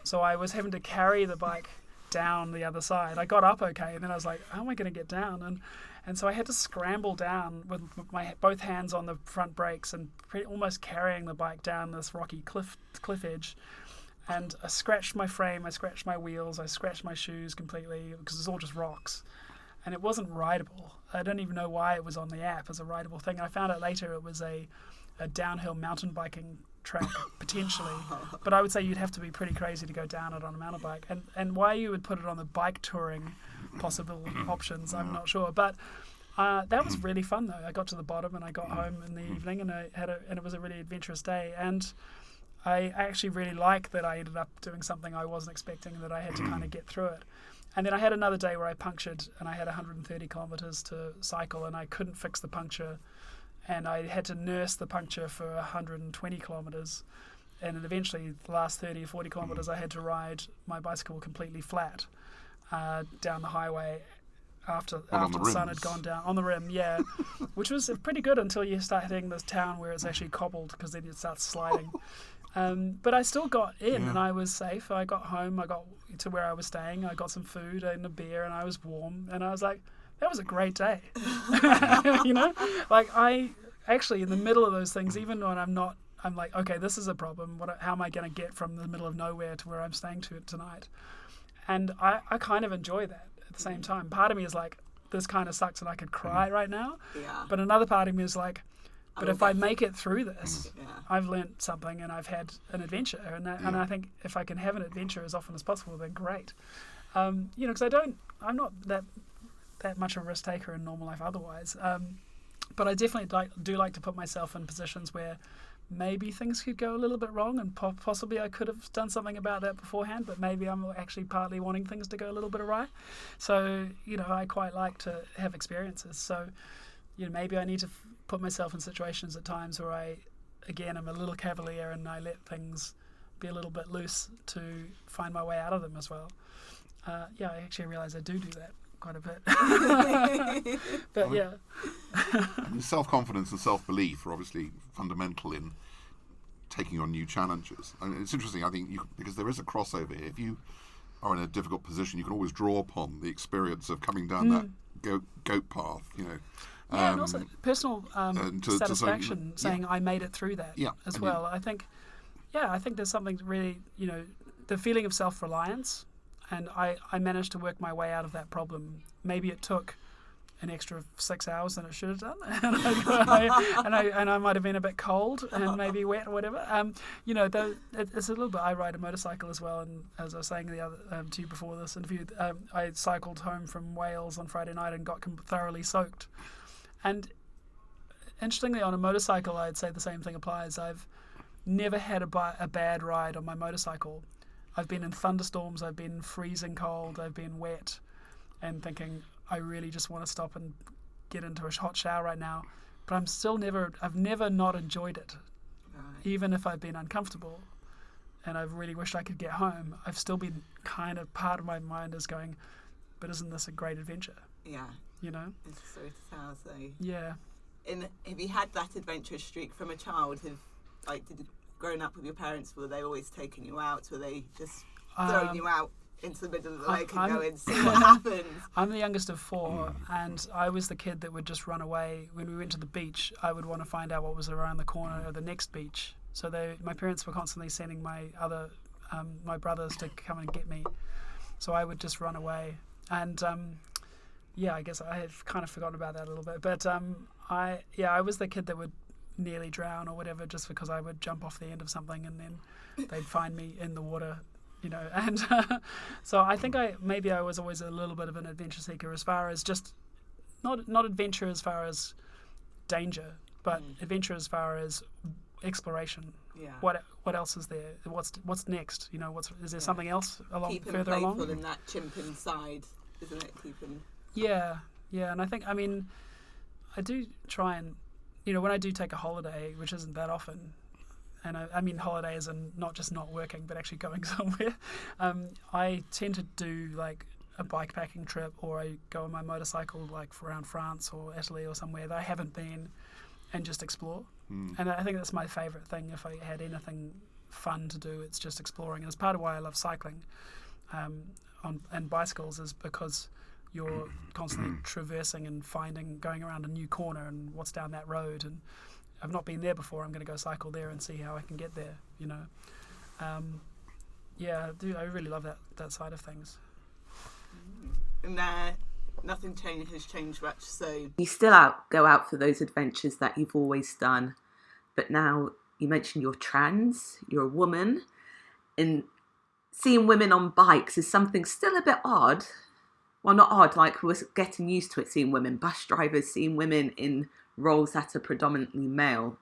So I was having to carry the bike down the other side. I got up okay, and then I was like, how am I going to get down? And so I had to scramble down with my both hands on the front brakes and almost carrying the bike down this rocky cliff edge. And I scratched my frame, I scratched my wheels, I scratched my shoes completely because it's all just rocks. And it wasn't rideable. I don't even know why it was on the app as a rideable thing. And I found out later it was a downhill mountain biking track, potentially. But I would say you'd have to be pretty crazy to go down it on a mountain bike. And why you would put it on the bike touring possible options, I'm not sure. But that was really fun, though. I got to the bottom and I got home in the evening, and it was a really adventurous day. And I actually really like that I ended up doing something I wasn't expecting, and that I had to kind of get through it. And then I had another day where I punctured, and I had 130 kilometers to cycle, and I couldn't fix the puncture, and I had to nurse the puncture for 120 kilometers. And then eventually, the last 30 or 40 kilometers, I had to ride my bicycle completely flat down the highway after on the the sun rims. had gone down on the rim, yeah, which was pretty good until you start hitting this town where it's actually cobbled, because then it starts sliding. But I still got in, and I was safe. I got home, I got to where I was staying, I got some food and a beer, and I was warm, and I was like, that was a great day. You know, like I actually, in the middle of those things, even when I'm like, okay, this is a problem. How am I going to get from the middle of nowhere to where I'm staying tonight? And I kind of enjoy that at the same time. Part of me is like, this kind of sucks and I could cry right now. Yeah. But another part of me is like, but if I make it through this, Yeah. I've learnt something and I've had an adventure. And I think if I can have an adventure as often as possible, then great. You know, because I'm not that much of a risk taker in normal life otherwise. But I definitely do like to put myself in positions where maybe things could go a little bit wrong, and possibly I could have done something about that beforehand, but maybe I'm actually partly wanting things to go a little bit awry. So, you know, I quite like to have experiences. So, you know, maybe I need to put myself in situations at times where I, again, I'm a little cavalier and I let things be a little bit loose to find my way out of them as well. Yeah, I actually realise I do that quite a bit. But yeah. Self-confidence and self-belief are obviously fundamental in taking on new challenges. And it's interesting, I think, because there is a crossover here. If you are in a difficult position, you can always draw upon the experience of coming down that goat path, you know. Yeah, and also personal to satisfaction, saying I made it through that as well. I think there's something really, you know, the feeling of self-reliance, and I managed to work my way out of that problem. Maybe it took an extra 6 hours than it should have done, and I might have been a bit cold and maybe wet or whatever. You know, it's a little bit. I ride a motorcycle as well, and as I was saying the other to you before this interview, I cycled home from Wales on Friday night and got thoroughly soaked. And interestingly, on a motorcycle, I'd say the same thing applies. I've never had a bad ride on my motorcycle. I've been in thunderstorms, I've been freezing cold, I've been wet, and thinking, I really just want to stop and get into a hot shower right now. But I've never not enjoyed it. Right. Even if I've been uncomfortable and I've really wished I could get home, I've still been kind of, part of my mind is going, but isn't this a great adventure? Yeah. You know? It's so to tell, so. Yeah. Have you had that adventurous streak from a child? Growing up with your parents, were they always taking you out? Were they just throwing you out into the middle of the lake and going, see what happens? I'm the youngest of four, and I was the kid that would just run away. When we went to the beach, I would want to find out what was around the corner of the next beach. So my parents were constantly sending my brothers to come and get me. So I would just run away. And I guess I have kind of forgotten about that a little bit. But I was the kid that would nearly drown or whatever, just because I would jump off the end of something and then they'd find me in the water, you know. And so I think I was always a little bit of an adventure seeker, as far as just not adventure as far as danger, but adventure as far as exploration. Yeah. What else is there? What's next? You know, is there something else further along? Keeping playful in that chimp inside, isn't it? Yeah, and I think, I mean, I do try and, you know, when I do take a holiday, which isn't that often, and I mean holiday as in not just not working, but actually going somewhere, I tend to do like a bikepacking trip, or I go on my motorcycle like around France or Italy or somewhere that I haven't been, and just explore. And I think that's my favourite thing. If I had anything fun to do, it's just exploring. And it's part of why I love cycling and bicycles, is because you're constantly traversing and going around a new corner and what's down that road. And I've not been there before. I'm going to go cycle there and see how I can get there, you know. I really love that side of things. And nothing has changed much, so you still go out for those adventures that you've always done, but now you mentioned you're trans, you're a woman, and seeing women on bikes is something still a bit odd. Well, not odd, like we're getting used to it, seeing women, bus drivers, seeing women in roles that are predominantly male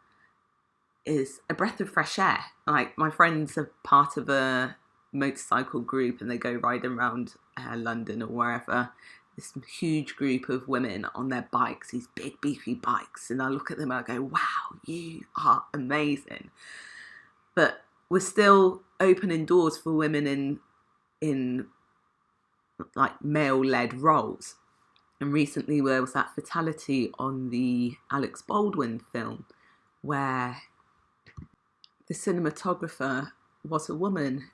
is a breath of fresh air. Like, my friends are part of a motorcycle group and they go riding around London or wherever. This huge group of women on their bikes, these big beefy bikes, and I look at them and I go, wow, you are amazing. But we're still opening doors for women in like male-led roles. And recently there was that fatality on the Alex Baldwin film where the cinematographer was a woman,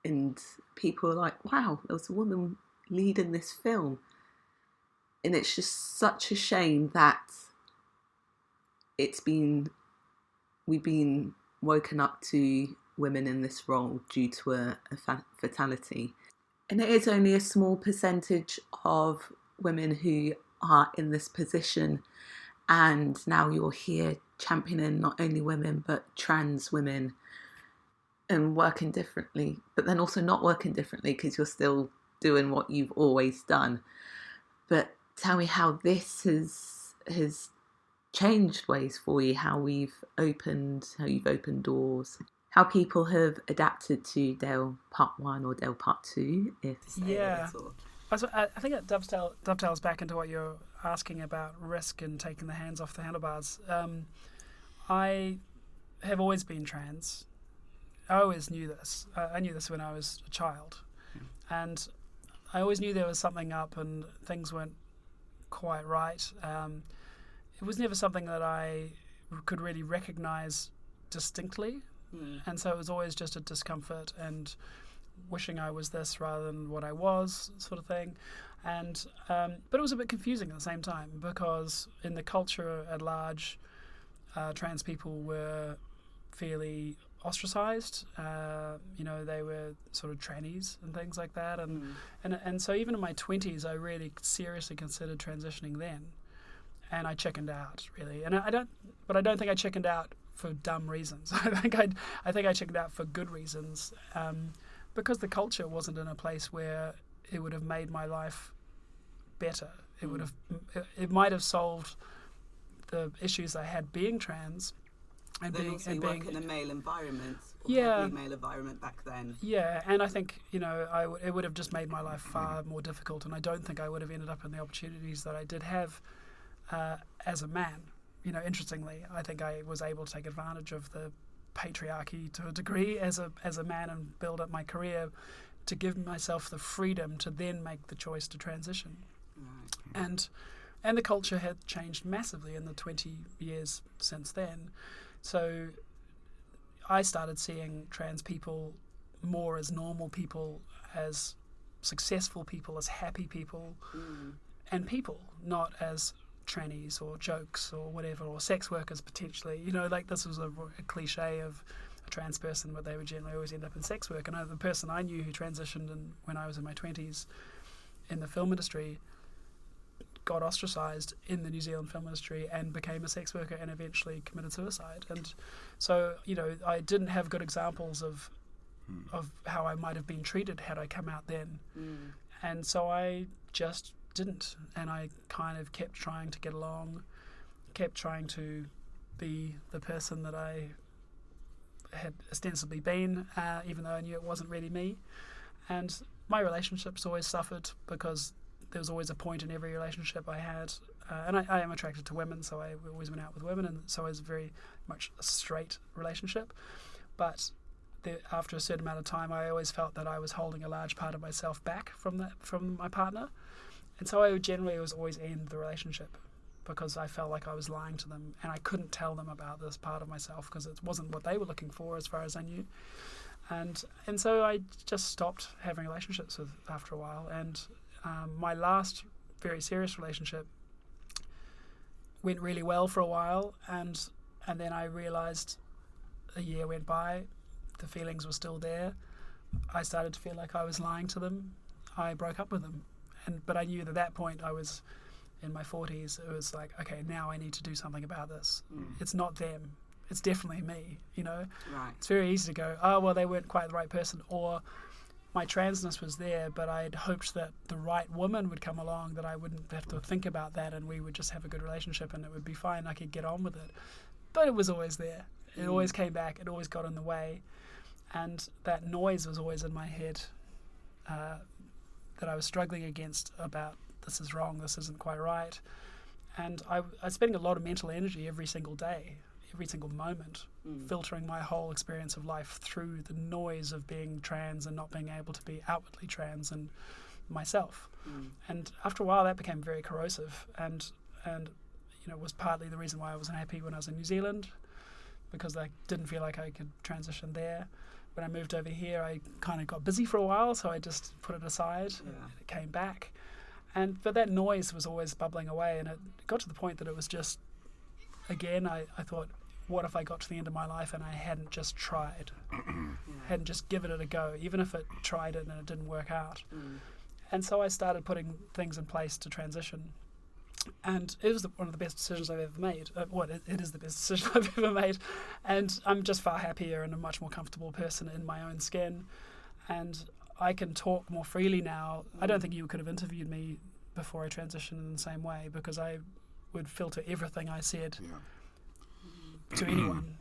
and people were like, wow, there was a woman leading this film. And it's just such a shame that we've been woken up to women in this role due to a fatality. And it is only a small percentage of women who are in this position. And now you're here championing not only women, but trans women, and working differently, but then also not working differently because you're still doing what you've always done. But tell me how this has changed ways for you, how you've opened doors, how people have adapted to Dale Part 1 or Dale Part 2, if yeah. I think it dovetails back into what you're asking about risk and taking the hands off the handlebars. I have always been trans. I always knew this. I knew this when I was a child. And I always knew there was something up and things weren't quite right. It was never something that I could really recognise distinctly. And so it was always just a discomfort and wishing I was this rather than what I was, sort of thing. And but it was a bit confusing at the same time, because in the culture at large, trans people were fairly ostracised. They were sort of trannies and things like that. And so even in my 20s, I really seriously considered transitioning then. And I chickened out, really. And I don't think I chickened out for dumb reasons. I think I chickened out for good reasons, because the culture wasn't in a place where it would have made my life better. It might have solved the issues I had being trans, and then being also and work being in a male environment, or yeah, male environment back then. Yeah, and I think it would have just made my life far more difficult, and I don't think I would have ended up in the opportunities that I did have as a man. Interestingly, I think I was able to take advantage of the patriarchy to a degree as a man and build up my career to give myself the freedom to then make the choice to transition. Right. And the culture had changed massively in the 20 years since then. So I started seeing trans people more as normal people, as successful people, as happy people, and people, not as trannies or jokes or whatever, or sex workers potentially. This was a cliche of a trans person, but they would generally always end up in sex work. And the person I knew who transitioned when I was in my 20s in the film industry got ostracised in the New Zealand film industry and became a sex worker and eventually committed suicide. And so, I didn't have good examples of how I might have been treated had I come out then. And so I just didn't, and I kind of kept trying to get along, kept trying to be the person that I had ostensibly been, even though I knew it wasn't really me. And my relationships always suffered because there was always a point in every relationship I had, and I am attracted to women, so I always went out with women, and so it was very much a straight relationship. But after a certain amount of time, I always felt that I was holding a large part of myself back from my partner. And so I generally was always end the relationship because I felt like I was lying to them, and I couldn't tell them about this part of myself because it wasn't what they were looking for as far as I knew. And so I just stopped having relationships after a while. And my last very serious relationship went really well for a while, and then I realised a year went by, the feelings were still there. I started to feel like I was lying to them. I broke up with them. But I knew at that point I was in my 40s. It was like, okay, now I need to do something about this. It's not them. It's definitely me, Right. It's very easy to go, oh, well, they weren't quite the right person, or my transness was there, but I'd hoped that the right woman would come along, that I wouldn't have to think about that, and we would just have a good relationship and it would be fine. I could get on with it. But it was always there. It always came back. It always got in the way. And that noise was always in my head, that I was struggling against, about this is wrong, this isn't quite right. And I was spending a lot of mental energy every single day, every single moment, filtering my whole experience of life through the noise of being trans and not being able to be outwardly trans, and myself. And after a while, that became very corrosive, and was partly the reason why I wasn't happy when I was in New Zealand, because I didn't feel like I could transition there. When I moved over here, I kind of got busy for a while, so I just put it aside. And it came back, but that noise was always bubbling away, and it got to the point that it was just, again, I thought, what if I got to the end of my life and I hadn't just tried, hadn't just given it a go, even if it tried it and it didn't work out. And so I started putting things in place to transition. And it was one of the best decisions I've ever made. It is the best decision I've ever made. And I'm just far happier and a much more comfortable person in my own skin. And I can talk more freely now. I don't think you could have interviewed me before I transitioned in the same way, because I would filter everything I said to anyone.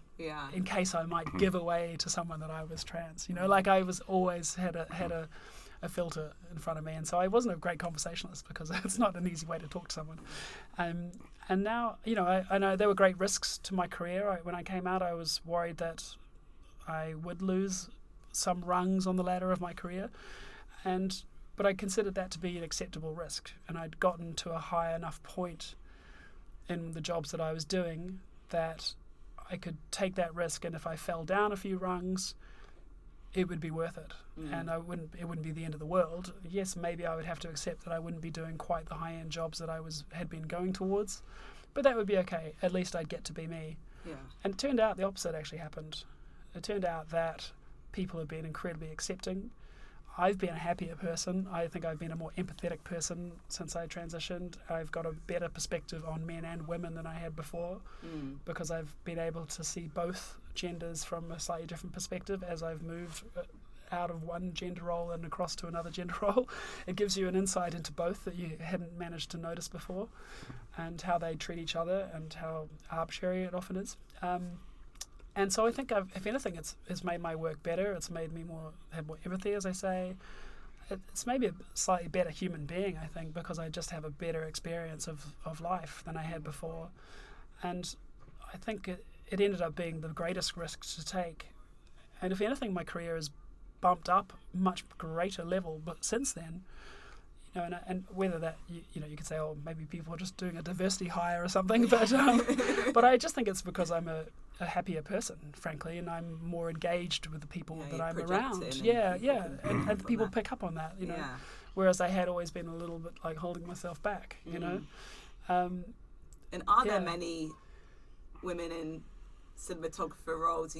In case I might give away to someone that I was trans. Like I was always had a filter in front of me, and so I wasn't a great conversationalist, because it's not an easy way to talk to someone. And now, I know there were great risks to my career. When I came out, I was worried that I would lose some rungs on the ladder of my career, but I considered that to be an acceptable risk, and I'd gotten to a high enough point in the jobs that I was doing that I could take that risk, and if I fell down a few rungs, it would be worth it. And it wouldn't be the end of the world. Yes, maybe I would have to accept that I wouldn't be doing quite the high-end jobs that I had been going towards, but that would be okay. At least I'd get to be me. And it turned out the opposite actually happened. It turned out that people have been incredibly accepting. I've been a happier person. I think I've been a more empathetic person since I transitioned. I've got a better perspective on men and women than I had before, because I've been able to see both genders from a slightly different perspective as I've moved out of one gender role and across to another gender role. It gives you an insight into both that you hadn't managed to notice before, and how they treat each other and how arbitrary it often is. And so I think, if anything, it's made my work better. It's made me have more empathy, as I say. It's maybe a slightly better human being, I think, because I just have a better experience of life than I had before. And I think it ended up being the greatest risk to take. And if anything, my career has bumped up much greater level. But since then, and whether that you could say, oh, maybe people are just doing a diversity hire or something, but I just think it's because I'm a happier person, frankly, and I'm more engaged with the people that I'm around. And people pick up on that, whereas I had always been a little bit like holding myself back, And are there many women in cinematographer roles?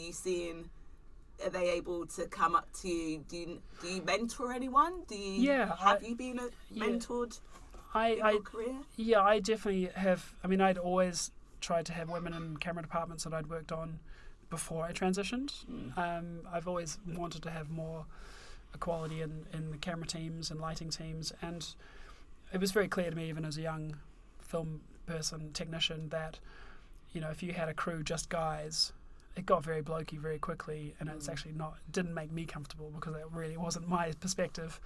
Are they able to come up to you? Do you mentor anyone? Have you been mentored in your career? Yeah, I definitely have. I mean, I'd always tried to have women in camera departments that I'd worked on before I transitioned. I've always wanted to have more equality in the camera teams and lighting teams, and it was very clear to me, even as a young film technician, that if you had a crew just guys, it got very blokey very quickly, and it's actually didn't make me comfortable, because that really wasn't my perspective.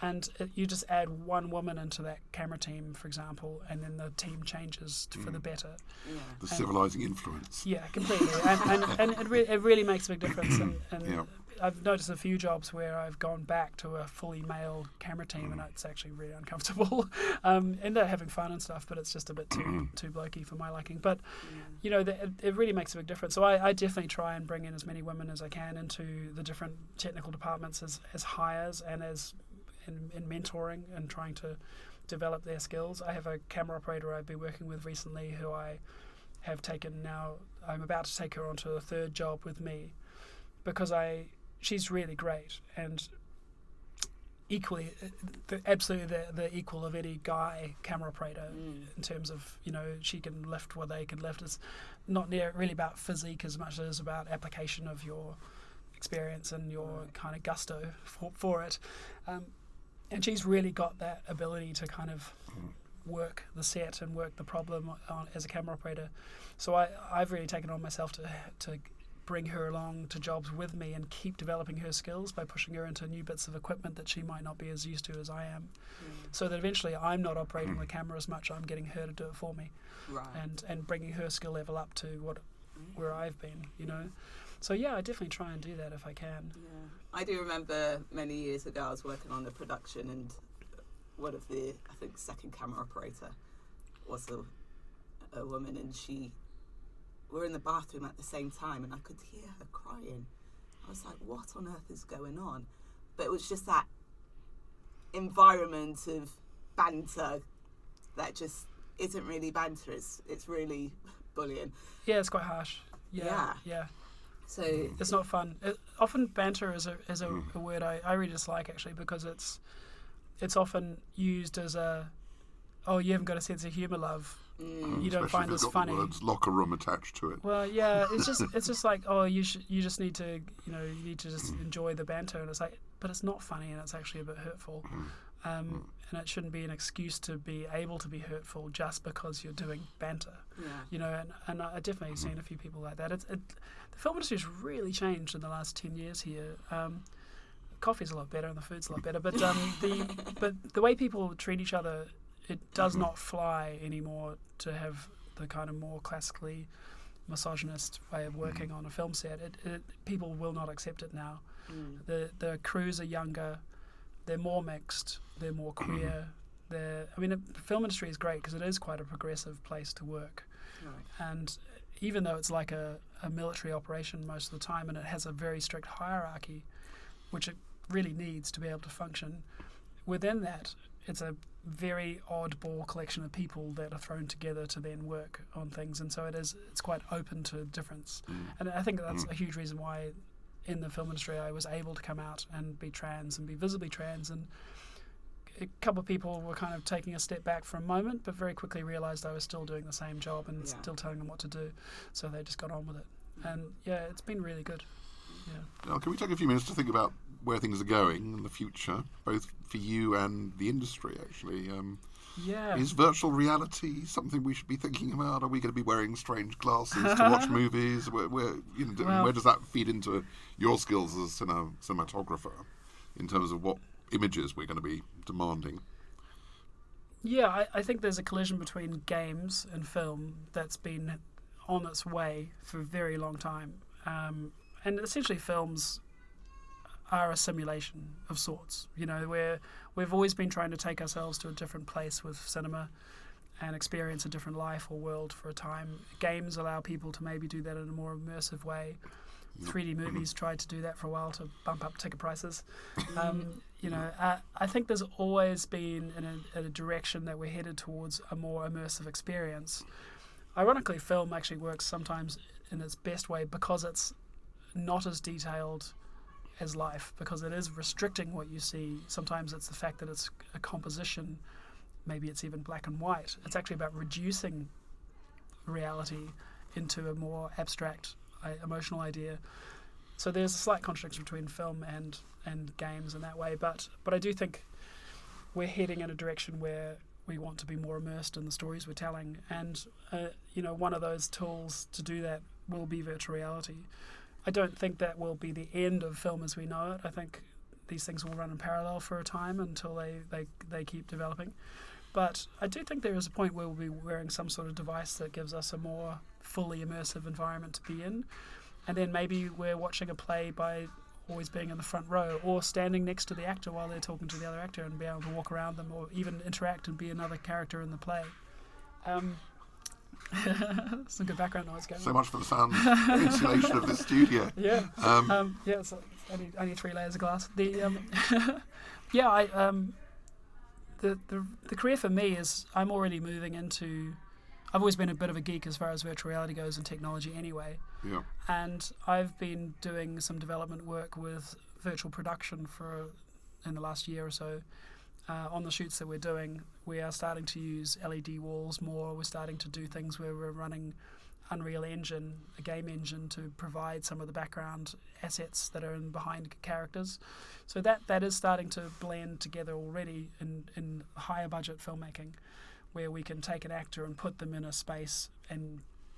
And you just add one woman into that camera team, for example, and then the team changes for the better. The civilizing influence. Yeah, completely. and it really makes a big difference. And I've noticed a few jobs where I've gone back to a fully male camera team, and it's actually really uncomfortable. And they're having fun and stuff, but it's just a bit too blokey for my liking. But it really makes a big difference. So I definitely try and bring in as many women as I can into the different technical departments as hires and as in mentoring and trying to develop their skills. I have a camera operator I've been working with recently who I have taken now. I'm about to take her onto a third job with me, because she's really great, and equally, absolutely the equal of any guy camera operator in terms of, she can lift what they can lift. It's not really about physique as much as about application of your experience and your kind of gusto for it. And she's really got that ability to kind of work the set and work the problem as a camera operator. So I've really taken on myself to bring her along to jobs with me and keep developing her skills by pushing her into new bits of equipment that she might not be as used to as I am, so that eventually I'm not operating the camera as much. I'm getting her to do it for me, and bringing her skill level up to where I've been, So I definitely try and do that if I can. I do remember many years ago I was working on a production, and one of the, I think, second camera operator was a woman, and we were in the bathroom at the same time, and I could hear her crying. I was like, what on earth is going on? But it was just that environment of banter that just isn't really banter. It's really bullying. Yeah, it's quite harsh. Yeah. So It's not fun. Often banter is a word I really dislike, actually, because it's often used as oh, you haven't got a sense of humour, love. You don't find this funny. The words locker room attached to it. Well, yeah, it's just like, oh, you just need to, you need to just enjoy the banter, and it's like, but it's not funny, and it's actually a bit hurtful, and it shouldn't be an excuse to be able to be hurtful just because you're doing banter, and I've definitely seen a few people like that. The film industry has really changed in the last 10 years here. Coffee's a lot better and the food's a lot better, but the way people treat each other, it does not fly anymore to have the kind of more classically misogynist way of working on a film set. People will not accept it now. The crews are younger, they're more mixed, they're more queer. The film industry is great because it is quite a progressive place to work. Right. And even though it's like a military operation most of the time, and it has a very strict hierarchy, which it really needs to be able to function, within that, it's a very oddball collection of people that are thrown together to then work on things, and so it's quite open to difference. And I think that's a huge reason why in the film industry I was able to come out and be trans and be visibly trans, and a couple of people were kind of taking a step back for a moment, but very quickly realised I was still doing the same job and still telling them what to do, so they just got on with it. And yeah, it's been really good. Now, can we take a few minutes to think about where things are going in the future, both for you and the industry, actually? Is virtual reality something we should be thinking about? Are we going to be wearing strange glasses to watch movies? Where does that feed into your skills as a cinematographer in terms of what images we're going to be demanding? Yeah, I think there's a collision between games and film that's been on its way for a very long time. And essentially films are a simulation of sorts, where we've always been trying to take ourselves to a different place with cinema and experience a different life or world for a time. Games allow people to maybe do that in a more immersive way. 3D movies tried to do that for a while to bump up ticket prices. I think there's always been in a direction that we're headed towards a more immersive experience. Ironically, film actually works sometimes in its best way because it's not as detailed as life, because it is restricting what you see. Sometimes it's the fact that it's a composition, maybe it's even black and white. It's actually about reducing reality into a more abstract emotional idea. So there's a slight contradiction between film and games in that way, but I do think we're heading in a direction where we want to be more immersed in the stories we're telling, and one of those tools to do that will be virtual reality. I don't think that will be the end of film as we know it. I think these things will run in parallel for a time until they keep developing. But I do think there is a point where we'll be wearing some sort of device that gives us a more fully immersive environment to be in. And then maybe we're watching a play by always being in the front row, or standing next to the actor while they're talking to the other actor and be able to walk around them, or even interact and be another character in the play. Some good background noise going on. So much for the sound insulation of the studio. Yeah. It's only 3 layers of glass. The career for me is I'm already moving into. I've always been a bit of a geek as far as virtual reality goes and technology anyway. Yeah. And I've been doing some development work with virtual production in the last year or so. On the shoots that we're doing, we are starting to use LED walls more. We're starting to do things where we're running Unreal Engine, a game engine, to provide some of the background assets that are behind characters. So that is starting to blend together already in higher budget filmmaking, where we can take an actor and put them in a space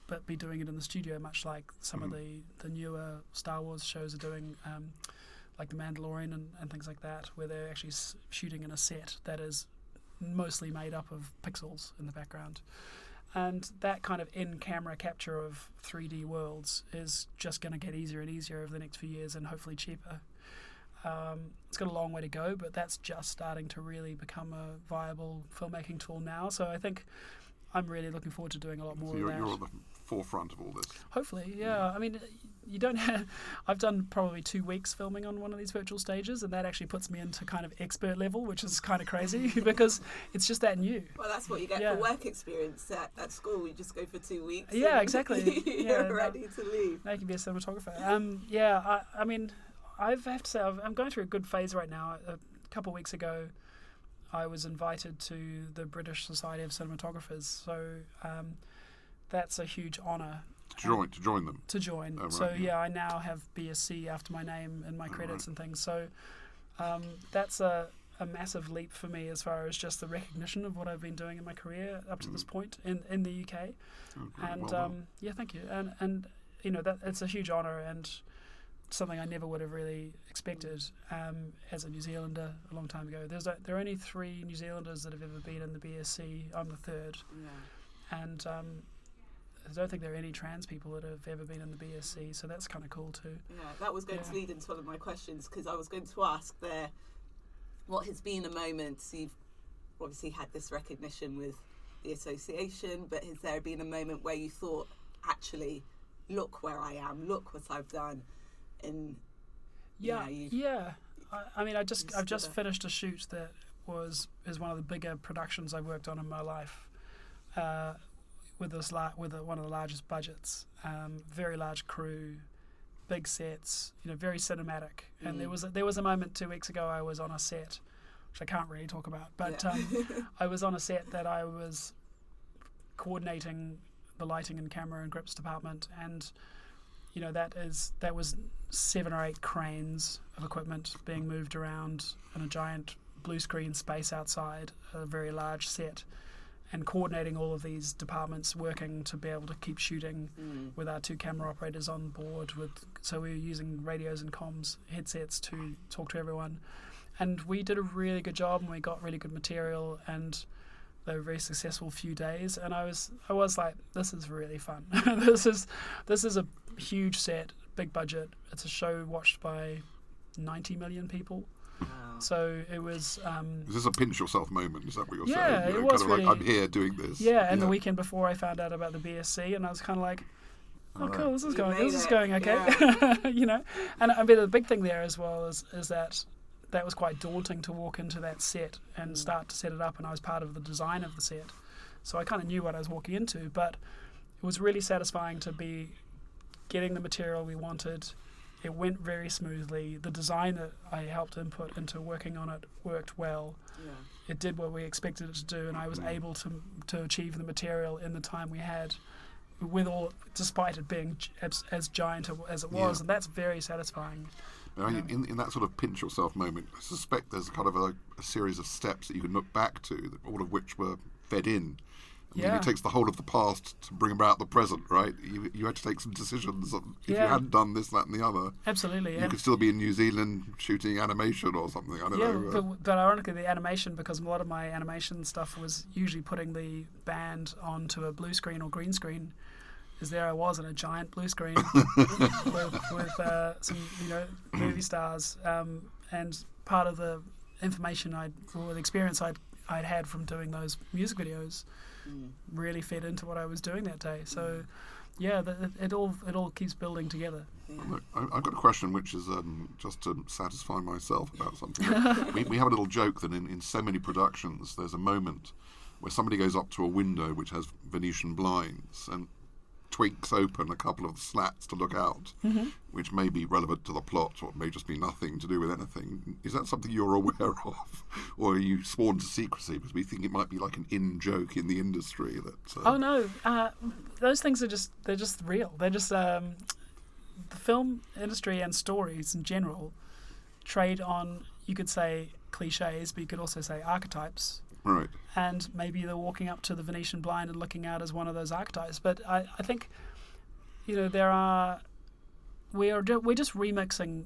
but be doing it in the studio, much like some of the newer Star Wars shows are doing, like The Mandalorian and things like that, where they're actually shooting in a set that is mostly made up of pixels in the background. And that kind of in-camera capture of 3D worlds is just going to get easier and easier over the next few years, and hopefully cheaper. It's got a long way to go, but that's just starting to really become a viable filmmaking tool now. So I think I'm really looking forward to doing a lot more So of that. you're at the forefront of all this. Hopefully, yeah. I mean, you don't have... I've done probably 2 weeks filming on one of these virtual stages, and that actually puts me into kind of expert level, which is kind of crazy because it's just that new. Well, that's what you get for work experience at school. You just go for 2 weeks. Yeah, exactly. You're ready to leave. Now you can be a cinematographer. I mean, I have to say, I'm going through a good phase right now. A couple of weeks ago, I was invited to the British Society of Cinematographers, so that's a huge honour. To join them? To join. Oh, right, so, I now have BSc after my name in my credits and things. So that's a massive leap for me as far as just the recognition of what I've been doing in my career up to this point in the UK. Okay, And, well done. thank you. And you know, that it's a huge honour and something I never would have really expected as a New Zealander a long time ago. There are only 3 New Zealanders that have ever been in the BSc. I'm the 3rd. Yeah. And I don't think there are any trans people that have ever been in the BSc, so that's kind of cool too. Yeah, that was going to lead into one of my questions, because I was going to ask there, what has been a moment, so you've obviously had this recognition with the association, but has there been a moment where you thought, actually, look where I am, look what I've done, and I mean, I've just finished a shoot that is one of the bigger productions I've worked on in my life, with one of the largest budgets, very large crew, big sets, very cinematic. And there was a moment 2 weeks ago I was on a set, which I can't really talk about, but I was on a set that I was coordinating the lighting and camera and grips department, and that was 7 or 8 cranes of equipment being moved around in a giant blue screen space outside a very large set, and coordinating all of these departments working to be able to keep shooting with our 2 camera operators on board. So we were using radios and comms headsets to talk to everyone, and we did a really good job, and we got really good material, and they were a very successful few days. And I was like, this is really fun. This is a huge set, big budget. It's a show watched by 90 million people. Wow. So it was... Is this a pinch yourself moment? Is that what you're saying? Yeah, it was kind of really... like, I'm here doing this. Yeah, and the weekend before I found out about the BSc, and I was kind of like, oh, cool, this is going okay. Yeah. And I mean, the big thing there as well is that was quite daunting to walk into that set and start to set it up, and I was part of the design of the set. So I kind of knew what I was walking into, but it was really satisfying to be getting the material we wanted. It went very smoothly. The design that I helped input into working on it worked well. Yeah. It did what we expected it to do, and I was able to achieve the material in the time we had, despite it being as giant as it was, and that's very satisfying. In that sort of pinch yourself moment, I suspect there's kind of a series of steps that you can look back to, all of which were fed in. I mean, it takes the whole of the past to bring about the present, right? You had to take some decisions. If you hadn't done this, that, and the other, absolutely, you could still be in New Zealand shooting animation or something. I don't know. But ironically, the animation, because a lot of my animation stuff was usually putting the band onto a blue screen or green screen, is there I was in a giant blue screen with some movie stars, and part of the information the experience I'd had from doing those music videos really fed into what I was doing that day. So it all keeps building together. Look, I've got a question which is just to satisfy myself about something. we have a little joke that in so many productions there's a moment where somebody goes up to a window which has Venetian blinds and tweaks open a couple of the slats to look out, which may be relevant to the plot or it may just be nothing to do with anything. Is that something you're aware of, or are you sworn to secrecy because we think it might be like an in-joke in the industry? Oh no, those things they're just real. They're just the film industry and stories in general trade on, you could say, cliches, but you could also say archetypes. Right. And maybe they're walking up to the Venetian blind and looking out as one of those archetypes. But I think, we're just remixing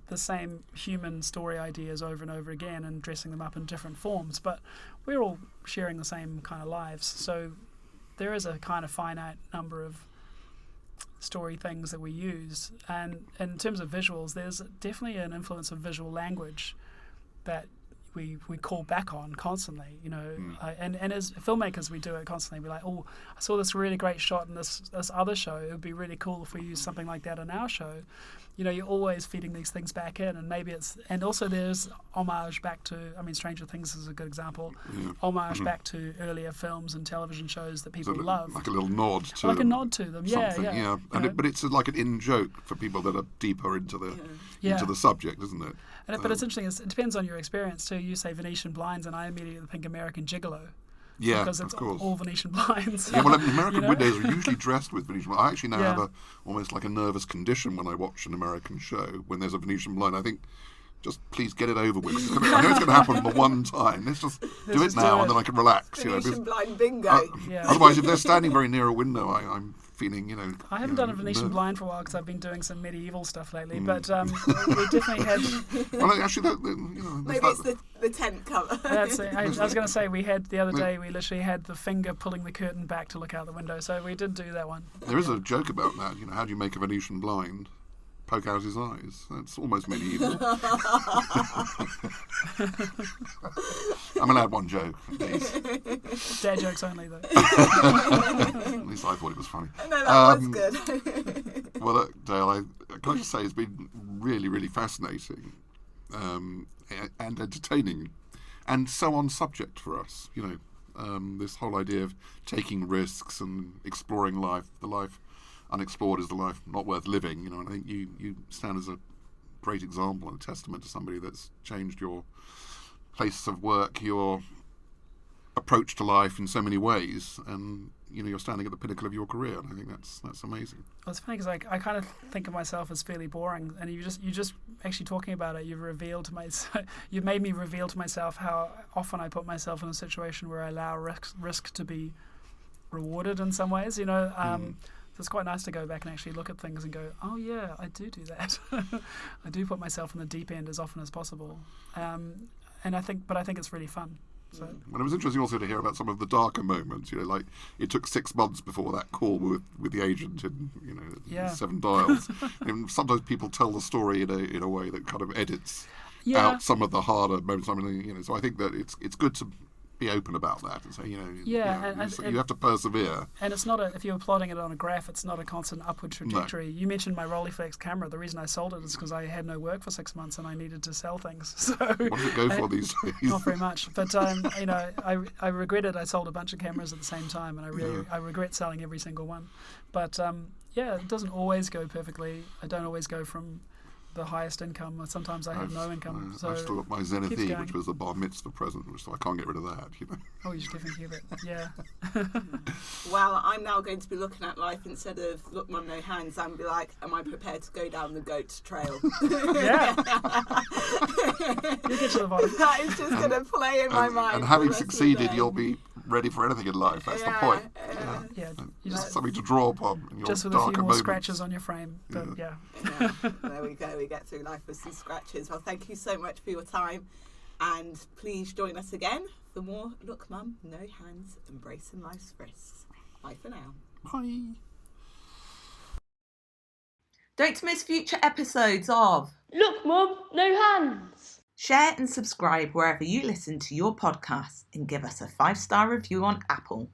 the same human story ideas over and over again and dressing them up in different forms. But we're all sharing the same kind of lives. So there is a kind of finite number of story things that we use. And in terms of visuals, there's definitely an influence of visual language that we call back on constantly, you know. And as filmmakers, we do it constantly. We're like, oh, I saw this really great shot in this other show. It would be really cool if we use something like that in our show. You know, you're always feeding these things back in, and maybe and also there's homage back to, I mean, Stranger Things is a good example. Homage back to earlier films and television shows that people love. Like a little nod to like a nod to them, yeah. But it's like an in-joke for people that are deeper into the subject, isn't it? But it's interesting, it depends on your experience too. You say Venetian blinds, and I immediately think American Gigolo. Yeah, because it's all Venetian blinds. Yeah, well, American windows are usually dressed with Venetian blinds. I actually now have almost like a nervous condition when I watch an American show when there's a Venetian blind. I think, just please get it over with. I know it's going to happen the one time. Let's just do it now, and then I can relax. Venetian blind bingo. Otherwise, if they're standing very near a window, I'm feeling, you know. I haven't done a Venetian blind for a while because I've been doing some medieval stuff lately. But we definitely had. Well, actually, maybe it's the tent cover. I was going to say we had the other day. We literally had the finger pulling the curtain back to look out the window. So we did do that one. There is a joke about that. You know, how do you make a Venetian blind? Poke out his eyes. That's almost medieval. I'm allowed one joke, please. Dad jokes only, though. At least I thought it was funny. No, that was good. Well, look, Dale, can I just say it's been really, really fascinating and entertaining and so on subject for us. You know, this whole idea of taking risks and exploring life, the life unexplored is the life not worth living, you know, and I think you stand as a great example and a testament to somebody that's changed your place of work, your approach to life in so many ways, and you know, you're standing at the pinnacle of your career, and I think that's amazing. Well, it's funny because I kind of think of myself as fairly boring, and you just actually talking about it, you've made me reveal to myself how often I put myself in a situation where I allow risk to be rewarded in some ways, you know. So it's quite nice to go back and actually look at things and go, oh yeah, I do that. I do put myself in the deep end as often as possible, and I think it's really fun. So. Well, it was interesting also to hear about some of the darker moments. You know, like it took 6 months before that call with the agent in 7 Dials. And sometimes people tell the story in a way that kind of edits out some of the harder moments. I mean, you know, so I think that it's good to be open about that and say, you have to persevere. And it's not if you're plotting it on a graph, it's not a constant upward trajectory. No. You mentioned my Rolleiflex camera. The reason I sold it is because I had no work for 6 months and I needed to sell things. So what does it go for these days? Not very much, but you know, I regretted I sold a bunch of cameras at the same time, and I regret selling every single one. But it doesn't always go perfectly. I don't always go from the highest income. Sometimes I have no income. So I've still got my Zenith E, which was the bar mitzvah present, so I can't get rid of that. You know. Oh, you should definitely keep it. Yeah. Well, I'm now going to be looking at life instead of look, mum, no hands, and be like, am I prepared to go down the goat's trail? Yeah. You get to the bottom. That is just going to play in my mind. And having succeeded, you'll be ready for anything in life. That's the point. You just something to draw upon. In your just with a few more moments. Scratches on your frame. But There we go. We get through life with some scratches. Well, thank you so much for your time, and please join us again for more Look Mum, No Hands, Embracing Life's Risks. Bye for now. Bye. Don't miss future episodes of Look Mum, No Hands. Share and subscribe wherever you listen to your podcasts, and give us a 5-star review on Apple.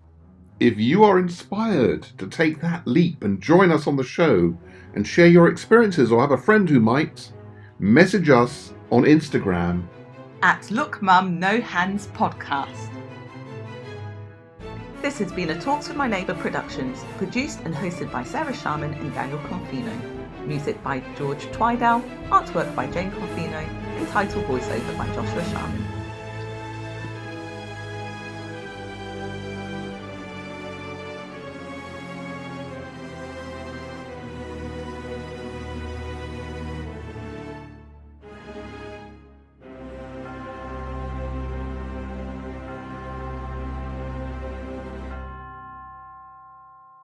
If you are inspired to take that leap and join us on the show and share your experiences, or have a friend who might, message us on Instagram at Look Mum No Hands Podcast. This has been a Talks with My Neighbour Productions, produced and hosted by Sarah Sharman and Daniel Confino. Music by George Twidell, artwork by Jayne Confino, and title voiceover by Joshua Sharman.